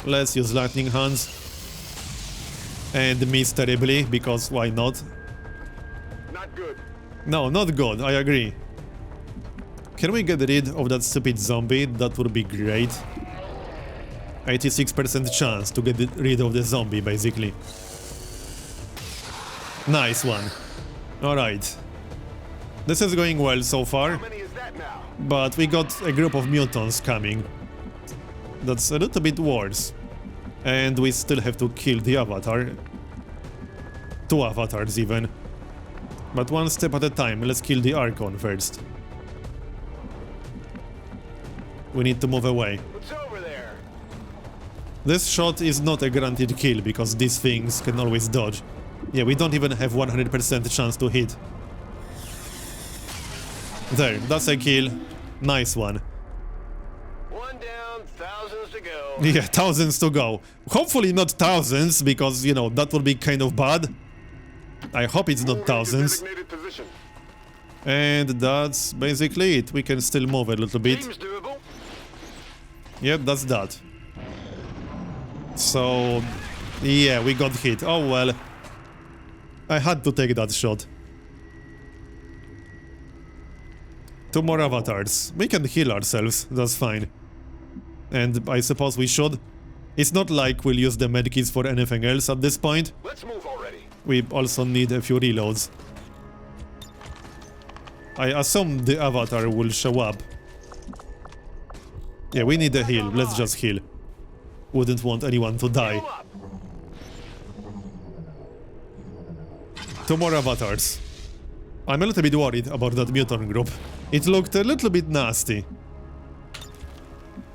Let's use lightning hands. And miss terribly, because why not? Not good. No, not good, I agree. Can we get rid of that stupid zombie? That would be great. 86% chance to get rid of the zombie, basically. Nice one. Alright. This is going well so far. How many is that now? But we got a group of mutants coming. That's a little bit worse. And we still have to kill the avatar. 2 avatars even. But one step at a time. Let's kill the Archon first. We need to move away. What's over there? This shot is not a guaranteed kill, because these things can always dodge. Yeah, we don't even have 100% chance to hit. There, that's a kill. Nice one. One down, thousands to go. Yeah, thousands to go. Hopefully not thousands, because, you know, that would be kind of bad. I hope it's not thousands. Designated position. And that's basically it. We can still move a little bit. Seems doable. Yep, that's that. So, yeah, we got hit. Oh well. I had to take that shot. 2 more avatars. We can heal ourselves, that's fine. And I suppose we should. It's not like we'll use the medkits for anything else at this point. Let's move already. We also need a few reloads. I assume the avatar will show up. Yeah, we need a heal. Let's just heal. Wouldn't want anyone to die. Come up. 2 more avatars. I'm a little bit worried about that mutant group. It looked a little bit nasty.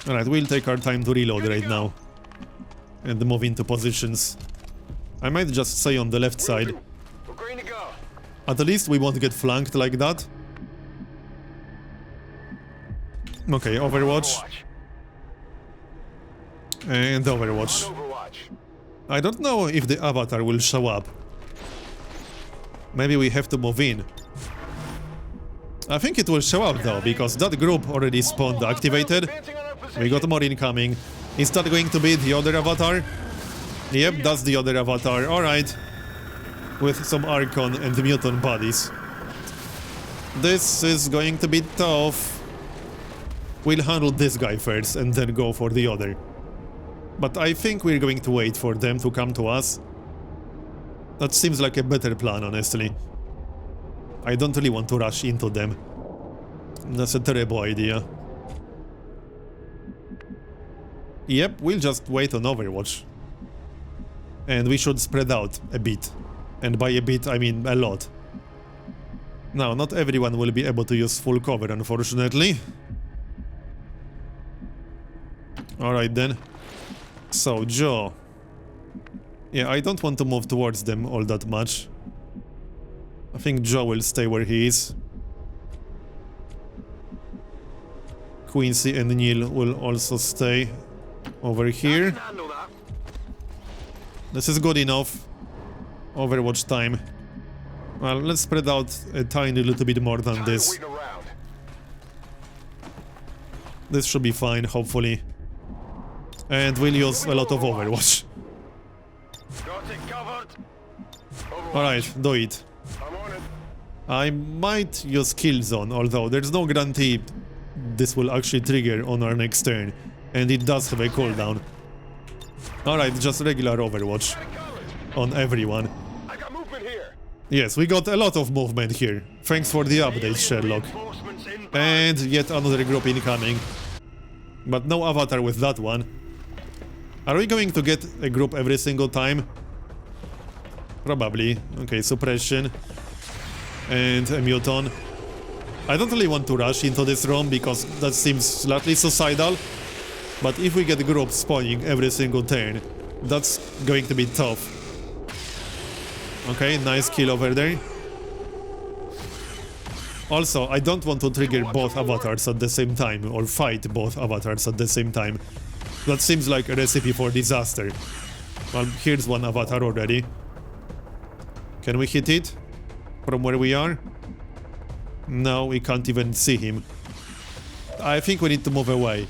Alright, we'll take our time to reload right now. And move into positions. I might just stay on the left side. We're green to go. At least we won't get flanked like that. Okay, Overwatch. And Overwatch. On Overwatch. I don't know if the avatar will show up. Maybe we have to move in. I think it will show up though, because that group already spawned activated. Advancing on our position. We got more incoming. Is that going to be the other avatar? Yep, that's the other avatar. Alright. With some Archon and Mutant bodies. This is going to be tough. We'll handle this guy first and then go for the other. But I think we're going to wait for them to come to us. That seems like a better plan, honestly. I don't really want to rush into them. That's a terrible idea. Yep, we'll just wait on Overwatch. And we should spread out a bit. And by a bit, I mean a lot. Now, not everyone will be able to use full cover, unfortunately. Alright then. So, Joe. Yeah, I don't want to move towards them all that much. I think Joe will stay where he is. Quincy and Neil will also stay over here. Handle that. This is good enough. Overwatch time. Well, let's spread out a tiny little bit more than this. Wait around. This should be fine, hopefully. And we'll use a lot of Overwatch. Got it covered. Overwatch. Alright, do it. I'm on it. I might use Killzone, although there's no guarantee this will actually trigger on our next turn. And it does have a cooldown. Alright, just regular Overwatch. On everyone. I got movement here. Yes, we got a lot of movement here. Thanks for the update, Sherlock. Reinforcements inbound. And yet another group incoming. But no avatar with that one. Are we going to get a group every single time? Probably. Okay, suppression. And a muton. I don't really want to rush into this room because that seems slightly suicidal. But if we get groups spawning every single turn, that's going to be tough. Okay, nice kill over there. Also, I don't want to trigger both avatars at the same time, or fight both avatars at the same time. That seems like a recipe for disaster. Well, here's one avatar already. Can we hit it? From where we are? No, we can't even see him. I think we need to move away.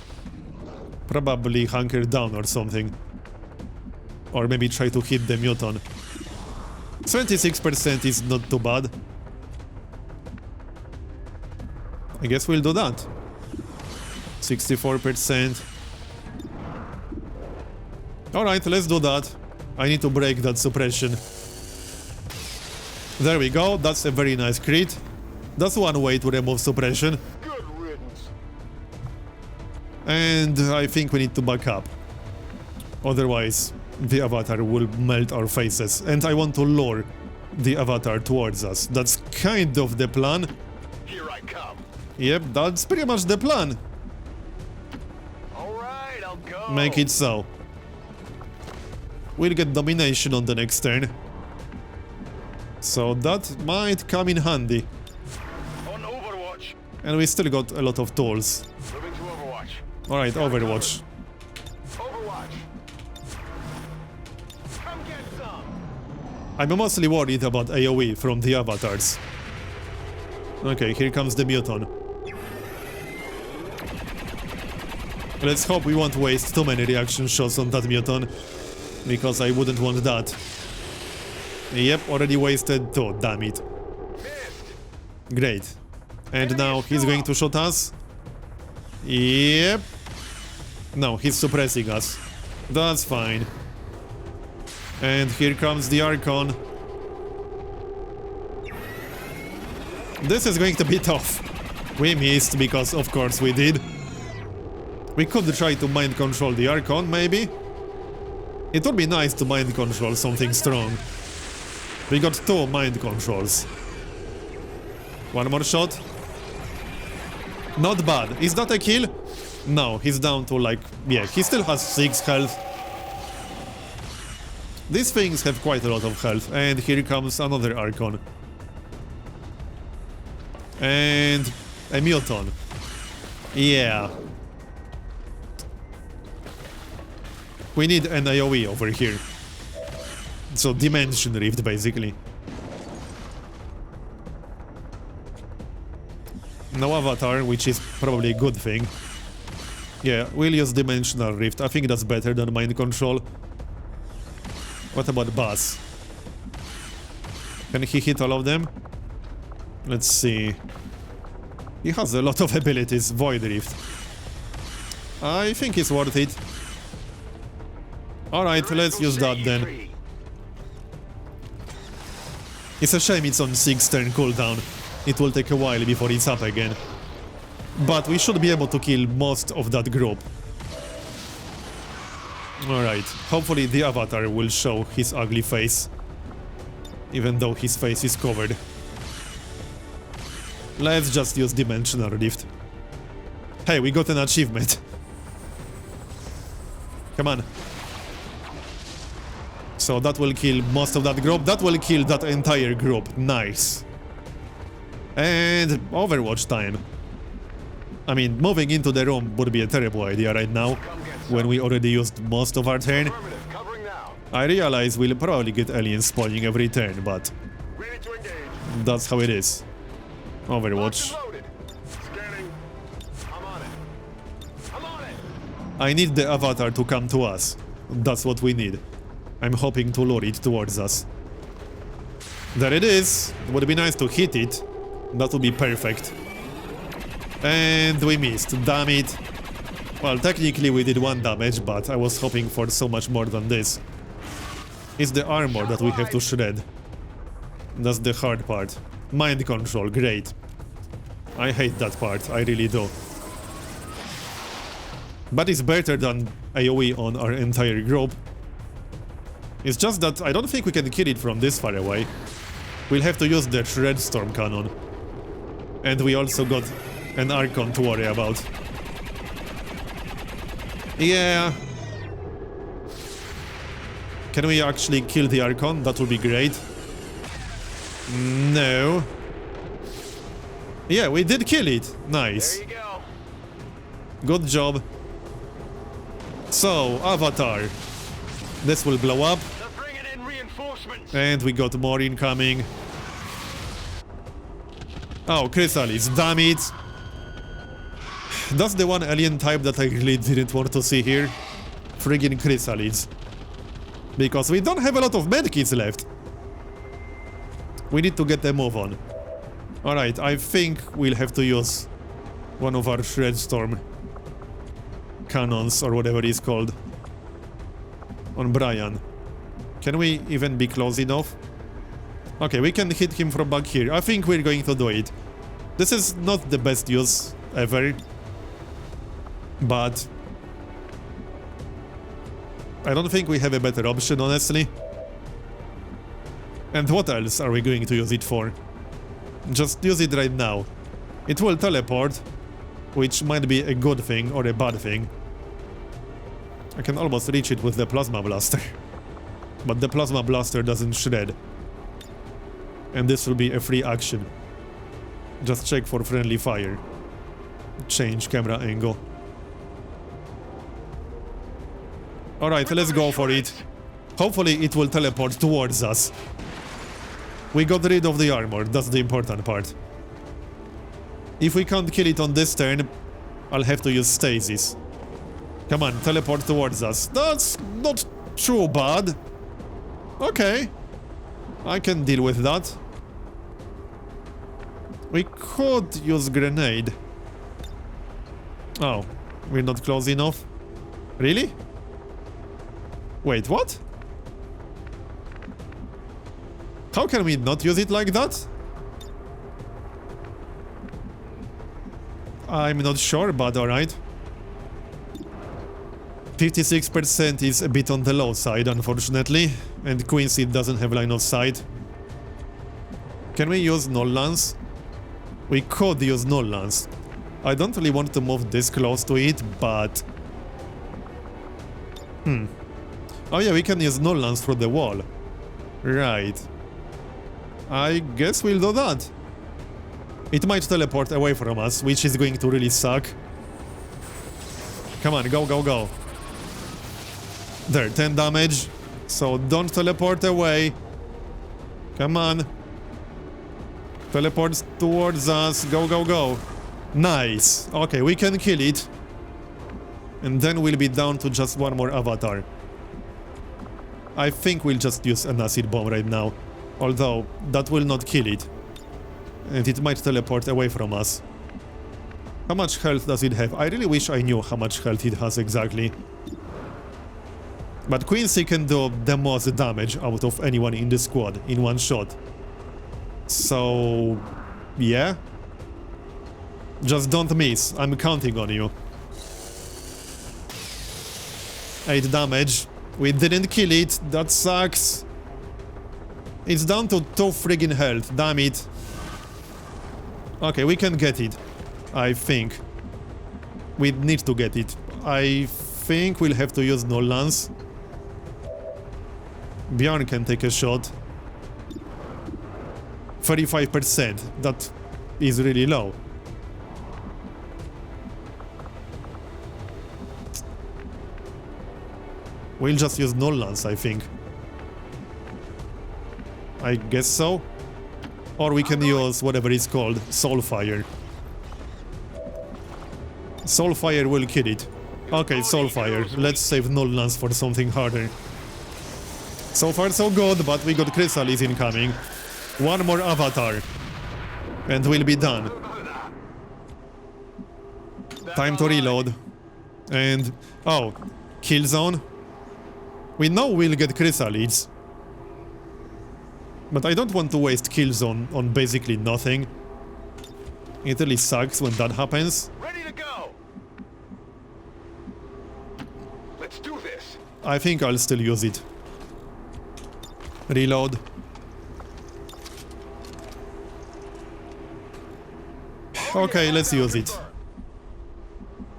Probably hunker down or something. Or maybe try to hit the muton. 26% is not too bad. I guess we'll do that. 64%. Alright, let's do that. I need to break that suppression. There we go, that's a very nice crit. That's one way to remove suppression. Good riddance. And I think we need to back up. Otherwise, the avatar will melt our faces. And I want to lure the avatar towards us. That's kind of the plan. Here I come. Yep, that's pretty much the plan. Alright, I'll go. Make it so. We'll get domination on the next turn. So that might come in handy. On Overwatch. And we still got a lot of tools. Moving to Overwatch. Alright, Overwatch. Overwatch. Come get some. I'm mostly worried about AoE from the avatars. Okay, here comes the muton. Let's hope we won't waste too many reaction shots on that muton. Because I wouldn't want that. Yep, already wasted 2, damn it. Missed. Great. And now he's going to shoot us. Yep. No, he's suppressing us. That's fine. And here comes the Archon. This is going to be tough. We missed because of course we did. We could try to mind control the Archon, maybe. It would be nice to mind control something strong. We got 2 mind controls. One more shot. Not bad. Is that a kill? No, he's down to like... Yeah, he still has 6 health. These things have quite a lot of health. And here comes another Archon. And... a Muton. Yeah. We need an AoE over here. So, Dimension Rift, basically. No avatar, which is probably a good thing. Yeah, we'll use Dimensional Rift. I think that's better than Mind Control. What about Bass? Can he hit all of them? Let's see. He has a lot of abilities. Void Rift. I think it's worth it. Alright, let's use that then. It's a shame it's on 6 turn cooldown. It will take a while before it's up again. But we should be able to kill most of that group. Alright, hopefully the avatar will show his ugly face. Even though his face is covered. Let's just use Dimensional Rift. Hey, we got an achievement. Come on. So that will kill most of that group. That will kill that entire group. Nice. And Overwatch time. I mean, moving into the room would be a terrible idea right now, when we already used most of our turn. I realize we'll probably get aliens spawning every turn, but that's how it is. Overwatch. I need the avatar to come to us. That's what we need. I'm hoping to lure it towards us. There it is. It would be nice to hit it. That would be perfect. And we missed. Damn it. Well, technically we did 1 damage, but I was hoping for so much more than this. It's the armor that we have to shred. That's the hard part. Mind control, great. I hate that part, I really do. But it's better than AoE on our entire group. It's just that I don't think we can kill it from this far away. We'll have to use the Shred Storm Cannon. And we also got an Archon to worry about. Yeah. Can we actually kill the Archon? That would be great. No. Yeah, we did kill it. Nice. There you go. Good job. So, Avatar. This will blow up. They're bringing in reinforcements. And we got more incoming. Oh, Chrysalis, damn it. That's the one alien type that I really didn't want to see here. Friggin' Chrysalis. Because we don't have a lot of medkits left. We need to get a move on. Alright, I think we'll have to use one of our Shredstorm cannons, or whatever it's called, on Brian. Can we even be close enough? Okay, we can hit him from back here. I think we're going to do it. This is not the best use ever, but I don't think we have a better option, honestly. And what else are we going to use it for? Just use it right now. It will teleport, which might be a good thing or a bad thing. I can almost reach it with the Plasma Blaster. But the Plasma Blaster doesn't shred. And this will be a free action. Just check for friendly fire. Change camera angle. Alright, let's go for it. Hopefully it will teleport towards us. We got rid of the armor, that's the important part. If we can't kill it on this turn, I'll have to use stasis. Come on, teleport towards us. That's not too bad. Okay. I can deal with that. We could use grenade. Oh, we're not close enough. Really? Wait, what? How can we not use it like that? I'm not sure, but alright. 56% is a bit on the low side, unfortunately, and Quincy doesn't have line of sight. Can we use null lance? We could use null lance. I don't really want to move this close to it, but... Oh yeah, we can use null lance through the wall. Right. I guess we'll do that. It might teleport away from us, which is going to really suck. Come on, go, go, go. There, 10 damage. So don't teleport away. Come on. Teleports towards us. Go, go, go. Nice. Okay, we can kill it. And then we'll be down to just one more avatar. I think we'll just use an acid bomb right now. Although, that will not kill it. And it might teleport away from us. How much health does it have? I really wish I knew how much health it has exactly. But Quincy can do the most damage out of anyone in the squad in one shot. So... yeah? Just don't miss. I'm counting on you. 8 damage. We didn't kill it. That sucks. It's down to 2 friggin' health. Damn it. Okay, we can get it. I think. We need to get it. I think we'll have to use null lance. Bjorn can take a shot. 35%. That is really low. We'll just use null lance, I think. I guess so. Or we can use whatever it's called, Soulfire. Soulfire will kill it. Okay, Soulfire. Let's save null lance for something harder. So far so good, but we got Chrysalis incoming. One more avatar. And we'll be done. Time to reload. And... oh, kill zone. We know we'll get Chrysalis. But I don't want to waste kill zone on basically nothing. It really sucks when that happens. Ready to go. Let's do this. I think I'll still use it. Reload. Okay, let's use it.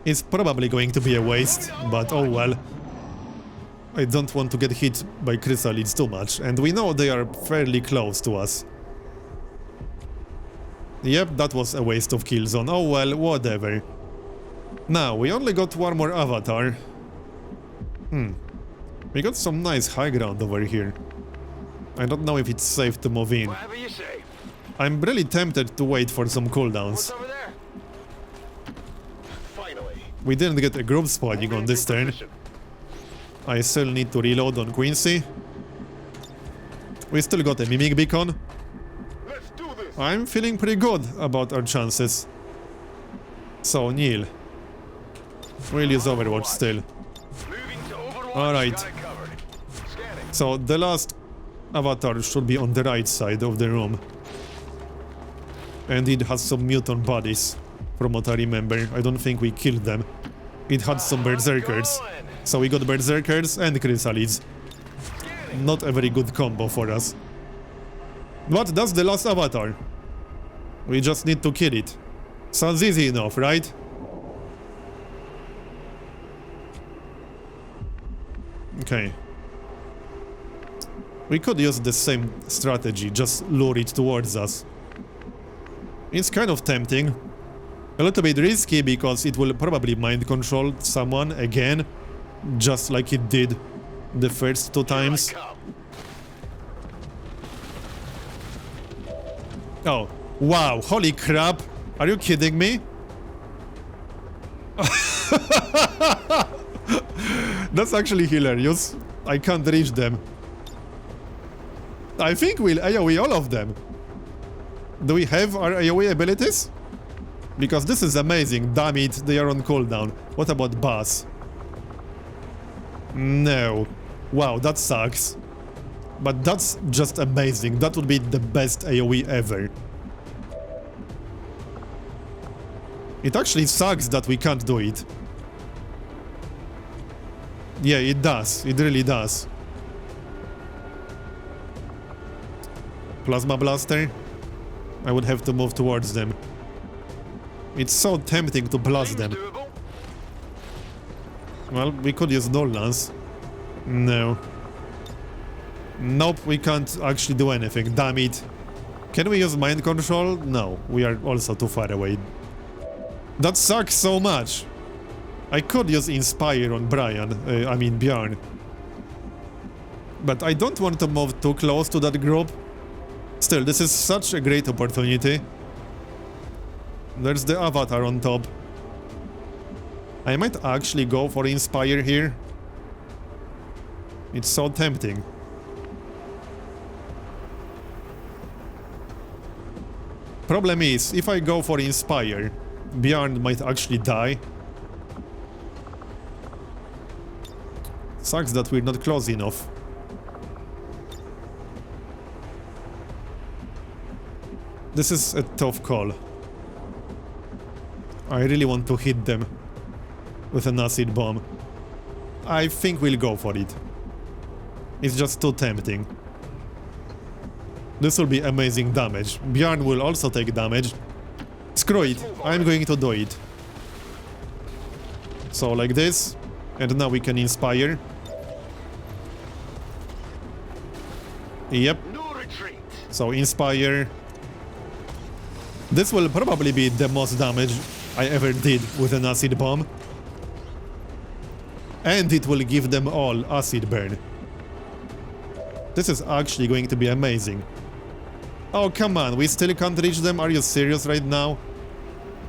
It's probably going to be a waste, but oh well. I don't want to get hit by Chrysalids too much, and we know they are fairly close to us. Yep, that was a waste of kill zone. Oh well, whatever. Now, we only got one more avatar. We got some nice high ground over here. I don't know if it's safe to move in. Whatever you say. I'm really tempted to wait for some cooldowns. What's over there? Finally. We didn't get a group spawning on this turn. I still need to reload on Quincy. We still got a Mimic Beacon. Let's do this. I'm feeling pretty good about our chances. So, Neil. We'll use Overwatch still. Moving to Overwatch. Alright. Got it covered. Scanning. So, the last avatar should be on the right side of the room. And it has some mutant bodies, from what I remember. I don't think we killed them. It had some berserkers. So we got berserkers and chrysalids. Not a very good combo for us. But that's the last avatar. We just need to kill it. Sounds easy enough, right? Okay. We could use the same strategy, just lure it towards us. It's kind of tempting. A little bit risky because it will probably mind control someone again, just like it did the first 2 times. Oh, wow, holy crap. Are you kidding me? That's actually hilarious. I can't reach them. I think we'll AoE all of them. Do we have our AoE abilities? Because this is amazing. Damn it, they are on cooldown. What about Bass? No. Wow, that sucks. But that's just amazing. That would be the best AoE ever. It actually sucks that we can't do it. Yeah, it does. It really does. Plasma blaster. I would have to move towards them. It's so tempting to blast them. Doable. Well, we could use Dual Lance. No. Nope, we can't actually do anything. Damn it. Can we use mind control? No, we are also too far away. That sucks so much. I could use Inspire on Bjorn. But I don't want to move too close to that group. Still, this is such a great opportunity. There's the avatar on top. I might actually go for Inspire here. It's so tempting. Problem is, if I go for Inspire, Bjorn might actually die. Sucks that we're not close enough. This is a tough call. I really want to hit them with an acid bomb. I think we'll go for it. It's just too tempting. This will be amazing damage. Bjorn will also take damage. Screw it, I'm going to do it. So like this, and now we can Inspire. Yep, No retreat. so Inspire. This will probably be the most damage I ever did with an acid bomb. And it will give them all acid burn. This is actually going to be amazing. Oh, come on, we still can't reach them? Are you serious right now?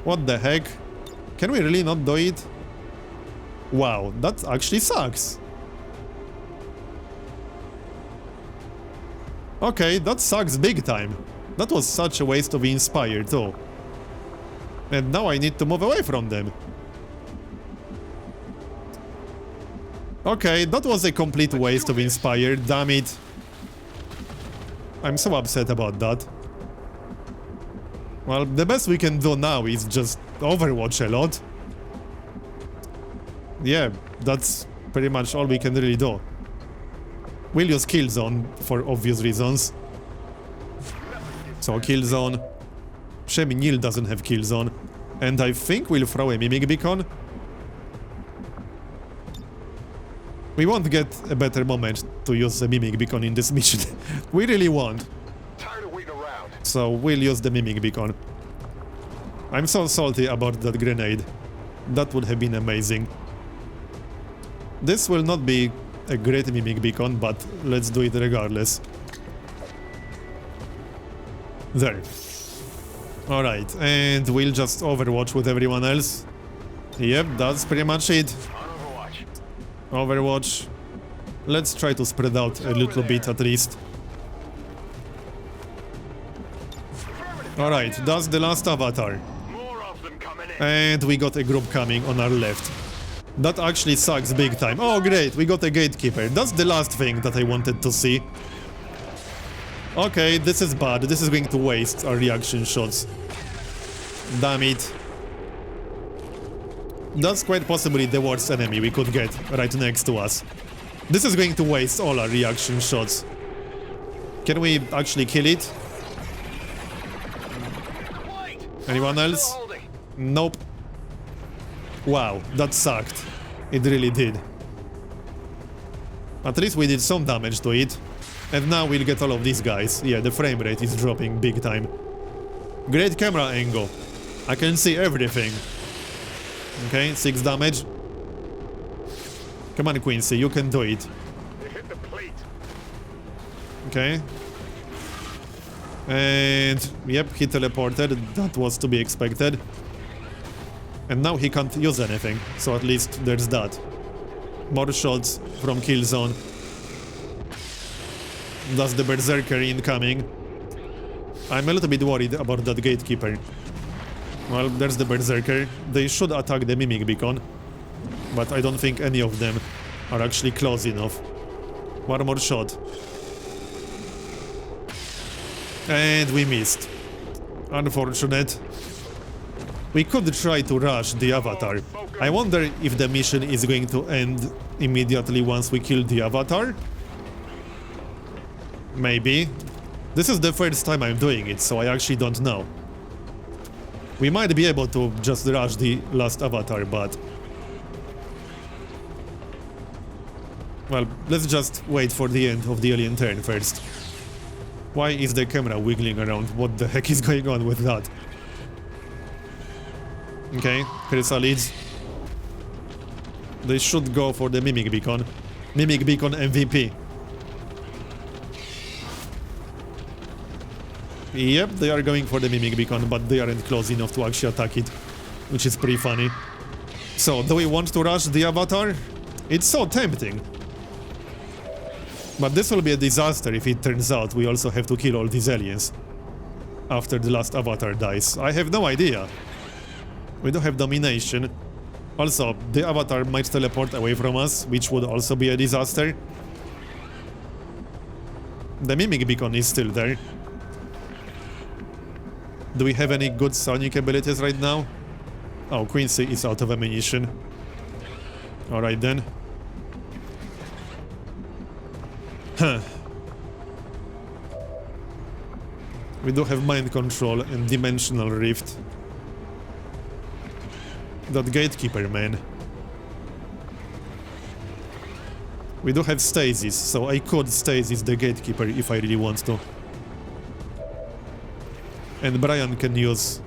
What the heck? Can we really not do it? Wow, that actually sucks. Okay, that sucks big time. That was such a waste of Inspire too. And now I need to move away from them. Okay, that was a complete waste of Inspire, damn it. I'm so upset about that. Well, the best we can do now is just Overwatch a lot. Yeah, that's pretty much all we can really do. We'll use Killzone for obvious reasons. So Killzone. Shame Neil doesn't have Killzone. And I think we'll throw a Mimic Beacon. We won't get a better moment to use a Mimic Beacon in this mission. We really won't. Tired of waiting around. So we'll use the Mimic Beacon. I'm so salty about that grenade. That would have been amazing. This will not be a great Mimic Beacon, but let's do it regardless. There. Alright, and we'll just Overwatch with everyone else. Yep, that's pretty much it. On Overwatch. Overwatch. Let's try to spread out a little bit at least. Alright, that's the last avatar. More of them coming in. And we got a group coming on our left. That actually sucks big time. Oh great, we got a gatekeeper. That's the last thing that I wanted to see. Okay, this is bad. This is going to waste our reaction shots. Damn it. That's quite possibly the worst enemy we could get right next to us. This is going to waste all our reaction shots. Can we actually kill it? Wait. Anyone else? Holding. Nope. Wow, that sucked. It really did. At least we did some damage to it. And now we'll get all of these guys. Yeah, the frame rate is dropping big time. Great camera angle. I can see everything. Okay, 6 damage. Come on, Quincy, you can do it. They hit the plate. Okay. And yep, he teleported. That was to be expected. And now he can't use anything, so at least there's that. More shots from Killzone. That's the Berserker incoming. I'm a little bit worried about that Gatekeeper. Well, there's the Berserker. They should attack the Mimic Beacon. But I don't think any of them are actually close enough. One more shot. And we missed. Unfortunate. We could try to rush the avatar. I wonder if the mission is going to end immediately once we kill the avatar? Maybe. This is the first time I'm doing it, so I actually don't know. We might be able to just rush the last avatar, but... well, let's just wait for the end of the alien turn first. Why is the camera wiggling around? What the heck is going on with that? Okay, Chrysalids. They should go for the Mimic Beacon. Mimic Beacon MVP. Yep, they are going for the Mimic Beacon, but they aren't close enough to actually attack it, which is pretty funny. So, do we want to rush the avatar? It's so tempting. But this will be a disaster if it turns out we also have to kill all these aliens after the last avatar dies. I have no idea. We don't have domination. Also, the avatar might teleport away from us, which would also be a disaster. The Mimic Beacon is still there. Do we have any good sonic abilities right now? Oh, Quincy is out of ammunition. Alright then. Huh. We do have mind control and dimensional rift. That gatekeeper, man. We do have stasis, so I could stasis the gatekeeper if I really want to. And Brian can use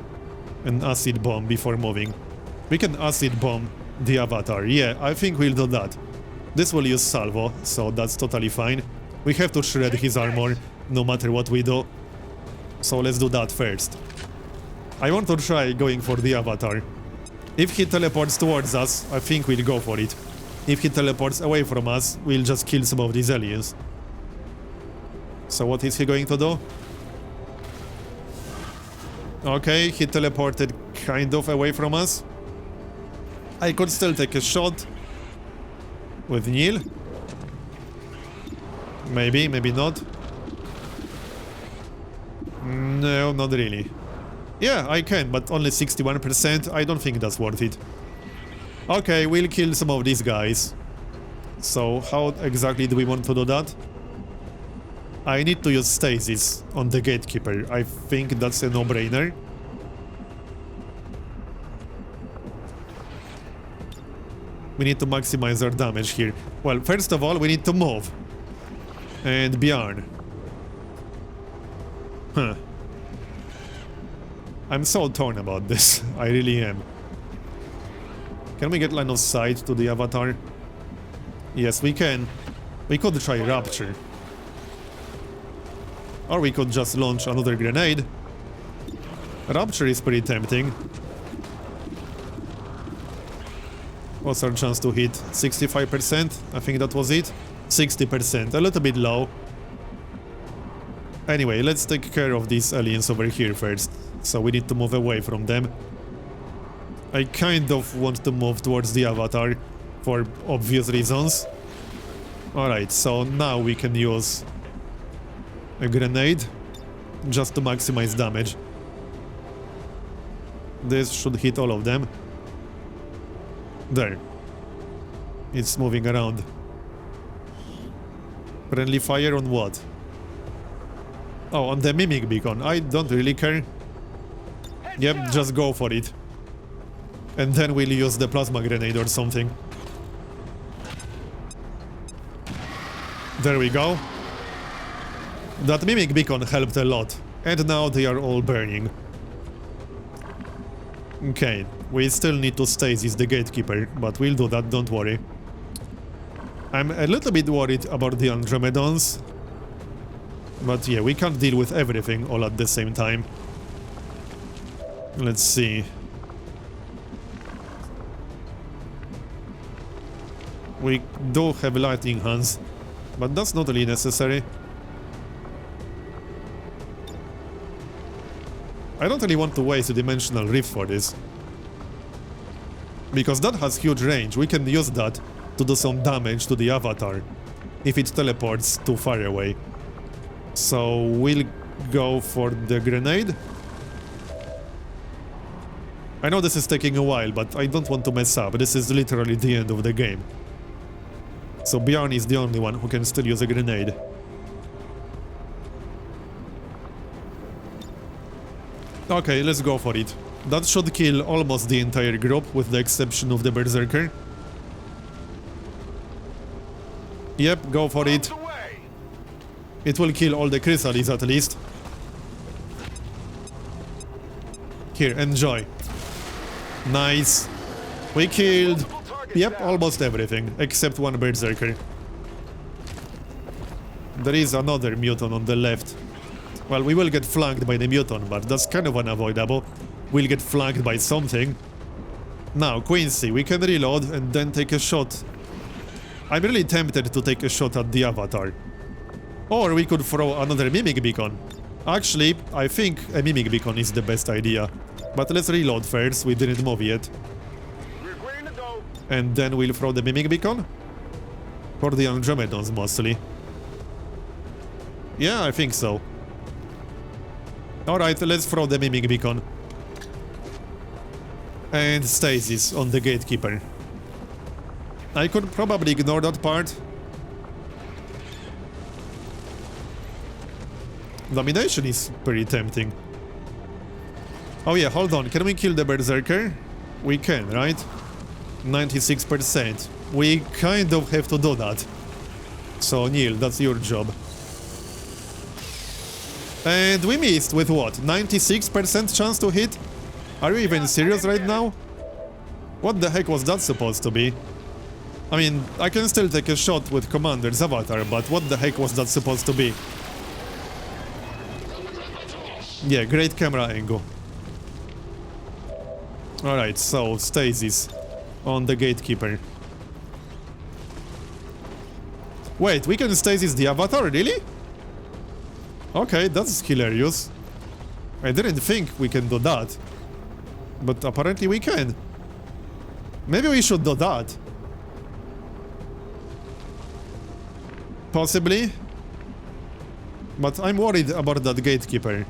an acid bomb before moving. We can acid bomb the avatar. Yeah, I think we'll do that. This will use salvo, so that's totally fine. We have to shred his armor, no matter what we do. So let's do that first. I want to try going for the avatar. If he teleports towards us, I think we'll go for it. If he teleports away from us, we'll just kill some of these aliens. So what is he going to do? Okay, he teleported kind of away from us. I could still take a shot with Neil. Maybe, maybe not. No, not really. Yeah, I can, but only 61%. I don't think that's worth it. Okay, we'll kill some of these guys. So, how exactly do we want to do that? I need to use stasis on the gatekeeper. I think that's a no-brainer. We need to maximize our damage here. Well, first of all, we need to move. And Bjarn. Huh. I'm so torn about this. I really am. Can we get line of sight to the avatar? Yes, we can. We could try Rapture. Or we could just launch another grenade. Rapture is pretty tempting. What's our chance to hit? 65%? I think that was it. 60%. A little bit low. Anyway, let's take care of these aliens over here first. So we need to move away from them. I kind of want to move towards the avatar for obvious reasons. Alright, so now we can use a grenade just to maximize damage. This should hit all of them. There. It's moving around. Friendly fire on what? Oh, on the Mimic Beacon. I don't really care. Yep, just go for it. And then we'll use the plasma grenade or something. There we go. That Mimic Beacon helped a lot. And now they are all burning. Okay, we still need to stasis the gatekeeper, but we'll do that, don't worry. I'm a little bit worried about the Andromedons. But yeah, we can't deal with everything all at the same time. Let's see. We do have lightning hands, but that's not really necessary. I don't really want to waste a dimensional rift for this. Because that has huge range, we can use that to do some damage to the avatar if it teleports too far away. So we'll go for the grenade. I know this is taking a while, but I don't want to mess up. This is literally the end of the game. So Bjorn is the only one who can still use a grenade. Okay, let's go for it. That should kill almost the entire group, with the exception of the Berserker. Yep, go for it. It will kill all the Chrysalids at least. Here, enjoy. Nice. We killed, yep, almost everything, except one Berserker. There is another mutant on the left. Well, we will get flanked by the mutant, but that's kind of unavoidable. We'll get flanked by something. Now, Quincy, we can reload and then take a shot. I'm really tempted to take a shot at the Avatar. Or we could throw another Mimic Beacon. Actually, I think a Mimic Beacon is the best idea. But let's reload first, we didn't move yet. And then we'll throw the Mimic Beacon? For the Andromedons, mostly. Yeah, I think so. Alright, let's throw the Mimic Beacon. And Stasis on the Gatekeeper. I could probably ignore that part. Domination is pretty tempting. Oh yeah, hold on, can we kill the Berserker? We can, right? 96%. We kind of have to do that. So Neil, that's your job. And we missed with what? 96% chance to hit? Are you even serious right now? What the heck was that supposed to be? I mean, I can still take a shot with Commander's Avatar, but what the heck was that supposed to be? Yeah, great camera angle. Alright, so Stasis on the Gatekeeper. Wait, we can Stasis the Avatar, really? Okay, that's hilarious. I didn't think we can do that. But apparently we can. Maybe we should do that. Possibly. But I'm worried about that Gatekeeper.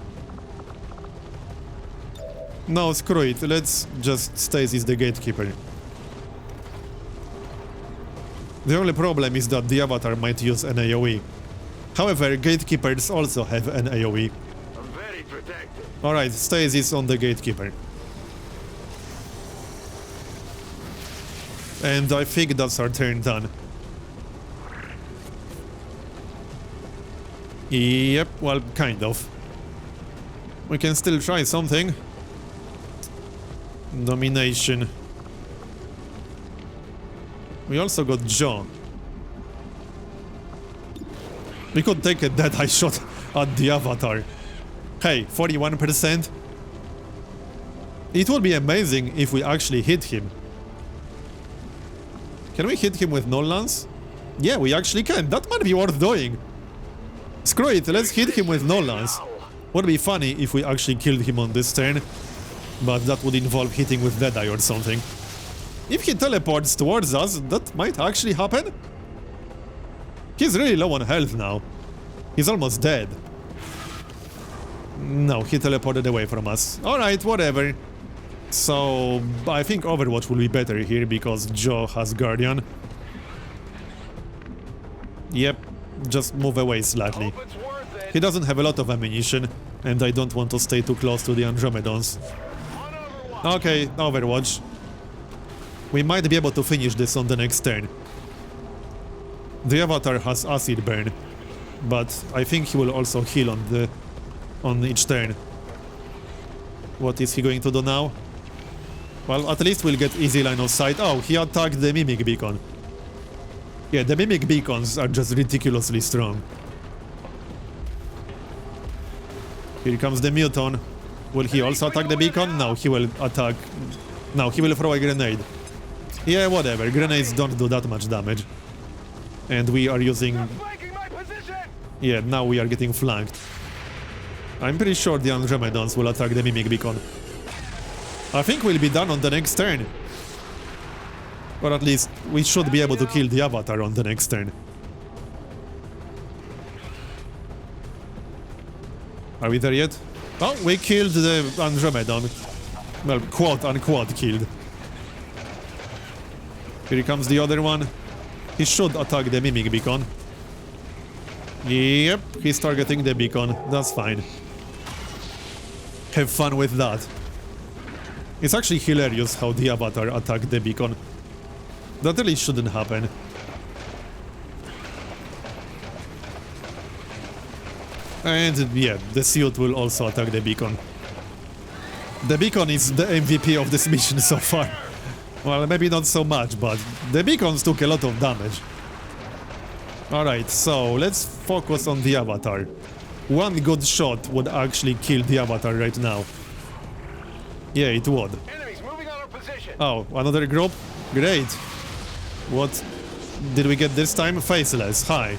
No, screw it. Let's just Stasis the Gatekeeper. The only problem is that the Avatar might use an AoE. However, Gatekeepers also have an AoE. I'm very protected. Alright, Stasis on the Gatekeeper. And I think that's our turn done. Yep, well, kind of. We can still try something. Domination. We also got Joe. We could take a dead-eye shot at the Avatar. Hey, 41%. It would be amazing if we actually hit him. Can we hit him with no lance? Yeah, we actually can. That might be worth doing. Screw it, let's hit him with no lance. Would be funny if we actually killed him on this turn. But that would involve hitting with Deadeye or something. If he teleports towards us, that might actually happen. He's really low on health now. He's almost dead. No, he teleported away from us. Alright, whatever. So, I think Overwatch will be better here because Joe has Guardian. Yep, just move away slightly. He doesn't have a lot of ammunition, and I don't want to stay too close to the Andromedons. Okay, Overwatch. We might be able to finish this on the next turn. The Avatar has Acid Burn, but I think he will also heal on each turn. What is he going to do now? Well, at least we'll get easy line of sight. Oh, he attacked the Mimic Beacon. Yeah, the Mimic Beacons are just ridiculously strong. Here comes the Muton. Will he also attack the beacon? No, he will attack... No, he will throw a grenade. Yeah, whatever. Grenades don't do that much damage. And we are using... Yeah, now we are getting flanked. I'm pretty sure the Andromedons will attack the Mimic Beacon. I think we'll be done on the next turn. Or at least, we should be able to kill the Avatar on the next turn. Are we there yet? Oh, we killed the Andromedon. Well, quote-unquote killed. Here comes the other one. He should attack the mimic beacon. Yep, he's targeting the beacon. That's fine. Have fun with that. It's actually hilarious how the avatar attacked the beacon. That really shouldn't happen. And yeah, the suit will also attack the beacon. The beacon is the MVP of this mission so far. Well, maybe not so much, but the beacons took a lot of damage. Alright, so let's focus on the avatar. One good shot would actually kill the avatar right now. Yeah, it would. Enemies moving on our position. Oh, another group? Great. What did we get this time? Faceless. Hi.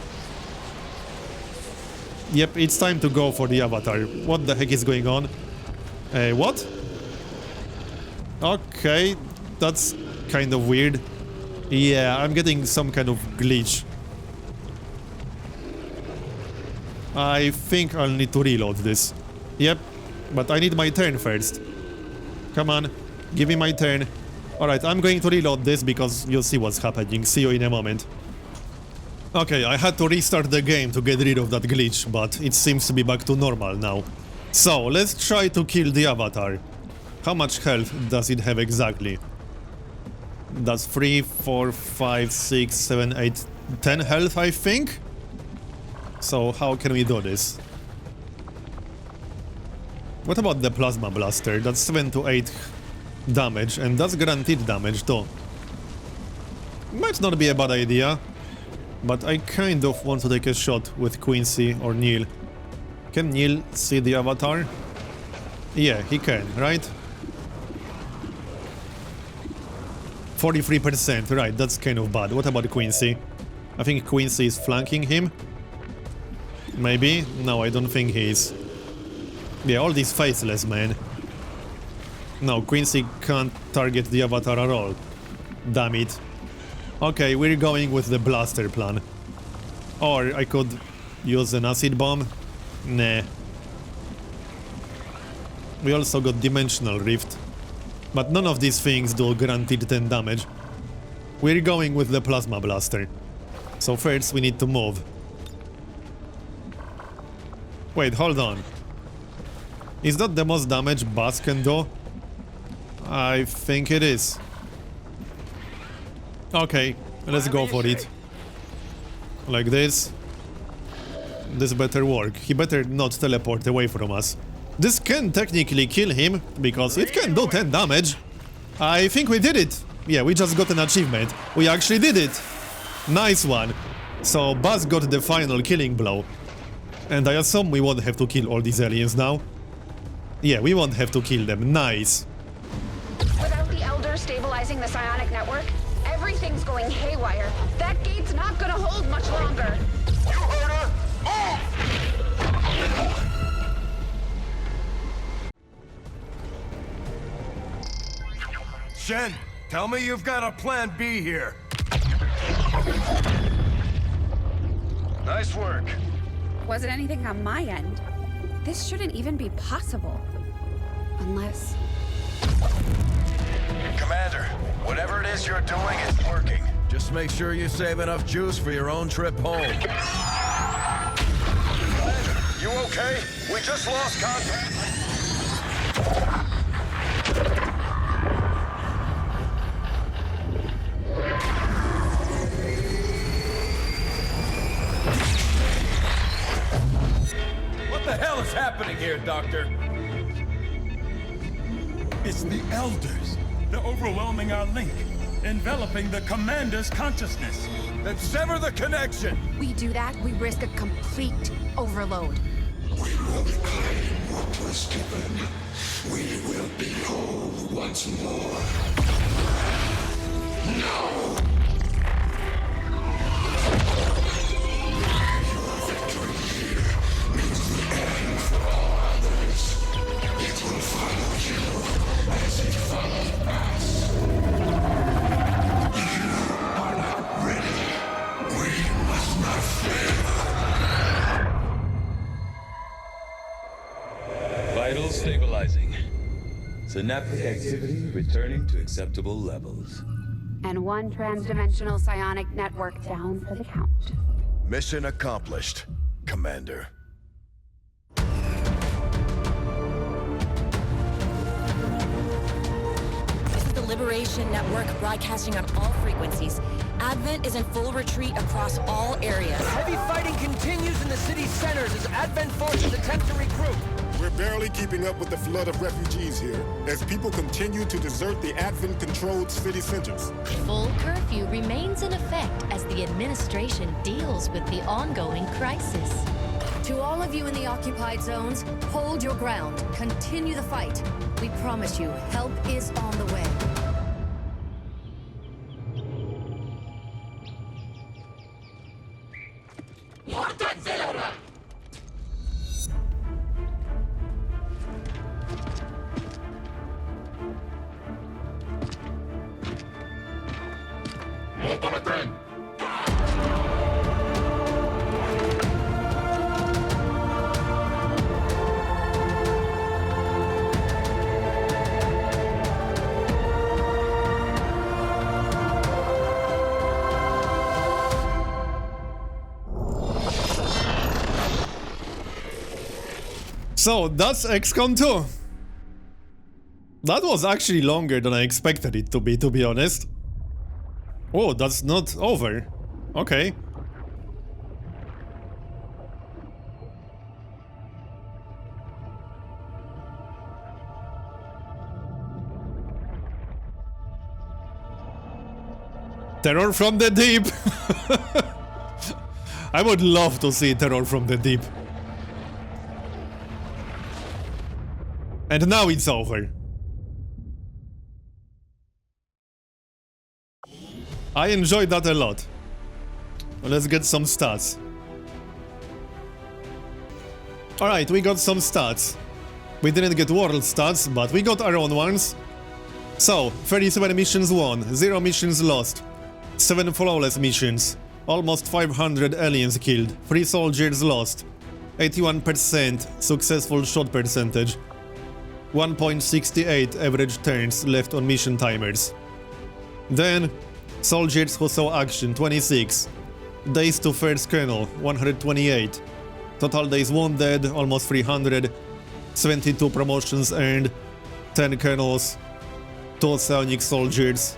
Yep, it's time to go for the avatar. What the heck is going on? What? Okay, that's kind of weird. Yeah, I'm getting some kind of glitch. I think I'll need to reload this. Yep, but I need my turn first. Come on, give me my turn. Alright, I'm going to reload this because you'll see what's happening. See you in a moment. Okay, I had to restart the game to get rid of that glitch, but it seems to be back to normal now. So, let's try to kill the avatar. How much health does it have exactly? That's 3, 4, 5, 6, 7, 8, 10 health, I think? So, how can we do this? What about the plasma blaster? That's 7 to 8 damage, and that's guaranteed damage too. Might not be a bad idea, but I kind of want to take a shot with Quincy or Neil. Can Neil see the avatar? Yeah, he can, right? 43%, right, that's kind of bad. What about Quincy? I think Quincy is flanking him. Maybe? No, I don't think he is. Yeah, all these faceless, man. No, Quincy can't target the avatar at all. Damn it. Okay, we're going with the blaster plan. Or I could use an acid bomb. Nah. We also got dimensional rift. But none of these things do guaranteed 10 damage. We're going with the plasma blaster. So first we need to move. Wait, hold on. Is that the most damage Buzz can do? I think it is. Okay, let's go for it. Like this. This better work. He better not teleport away from us. This can technically kill him, because it can do 10 damage. I think we did it. Yeah, we just got an achievement. We actually did it. Nice one. So Buzz got the final killing blow. And I assume we won't have to kill all these aliens now. Yeah, we won't have to kill them. Nice. Without the Elder stabilizing the psionic network, everything's going haywire. That gate's not gonna hold much longer. You heard her! Move! Shen, tell me you've got a plan B here. Nice work. Wasn't anything on my end. This shouldn't even be possible. Unless... Commander, whatever it is you're doing, it's working. Just make sure you save enough juice for your own trip home. Commander, you okay? We just lost contact. What the hell is happening here, Doctor? It's the Elders. They're overwhelming our link, enveloping the Commander's consciousness. Then sever the connection! we do that, we risk a complete overload. We will reclaim what was given. We will be whole once more. Now! Your victory here means the end for all others. It will follow you as it followed us. You are not ready. We must not fail. Vitals stabilizing. Synaptic activity returning to acceptable levels. And one transdimensional psionic network down for the count. Mission accomplished, Commander. This is the Liberation Network broadcasting on all frequencies. Advent is in full retreat across all areas. Heavy fighting continues in the city's centers as Advent forces attempt to regroup. We're barely keeping up with the flood of refugees here, as people continue to desert the Advent-controlled city centers. Full curfew remains in effect as the administration deals with the ongoing crisis. To all of you in the occupied zones, hold your ground. Continue the fight. We promise you, help is on the way. So that's XCOM 2. That was actually longer than I expected it to be honest. Oh, that's not over. Okay. Terror from the deep. I would love to see Terror from the deep. And now it's over. I enjoyed that a lot. Let's get some stats. Alright, we got some stats. We didn't get world stats, but we got our own ones. So, 37 missions won, 0 missions lost, 7 flawless missions, almost 500 aliens killed, 3 soldiers lost, 81% successful shot percentage, 1.68 average turns left on mission timers. Then, soldiers who saw action 26, days to first kernel 128, total days wounded almost 300, 72 promotions earned, 10 kernels, 2 psionic soldiers,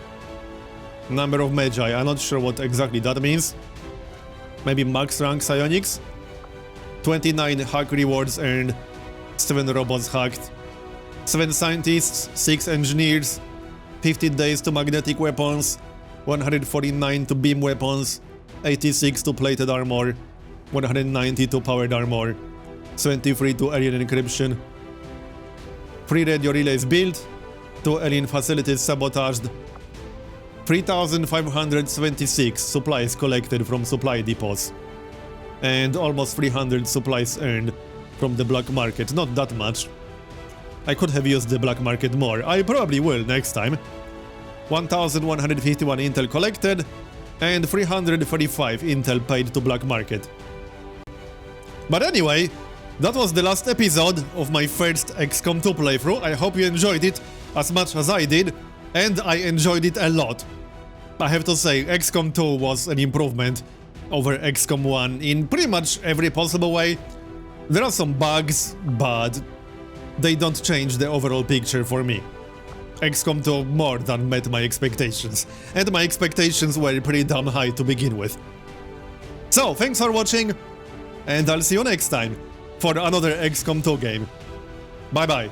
number of magi, I'm not sure what exactly that means, maybe max rank psionics, 29 hack rewards earned, 7 robots hacked, 7 scientists, 6 engineers, 50 days to magnetic weapons, 149 to beam weapons, 86 to plated armor, 190 to powered armor, 23 to alien encryption, 3 radio relays built, 2 alien facilities sabotaged, 3,576 supplies collected from supply depots, and almost 300 supplies earned from the black market, not that much. I could have used the black market more, I probably will next time. 1,151 intel collected, and 345 intel paid to black market. But anyway, that was the last episode of my first XCOM 2 playthrough. I hope you enjoyed it as much as I did, and I enjoyed it a lot. I have to say, XCOM 2 was an improvement over XCOM 1 in pretty much every possible way. There are some bugs, but they don't change the overall picture for me. XCOM 2 more than met my expectations, and my expectations were pretty damn high to begin with. So, thanks for watching, and I'll see you next time for another XCOM 2 game. Bye bye.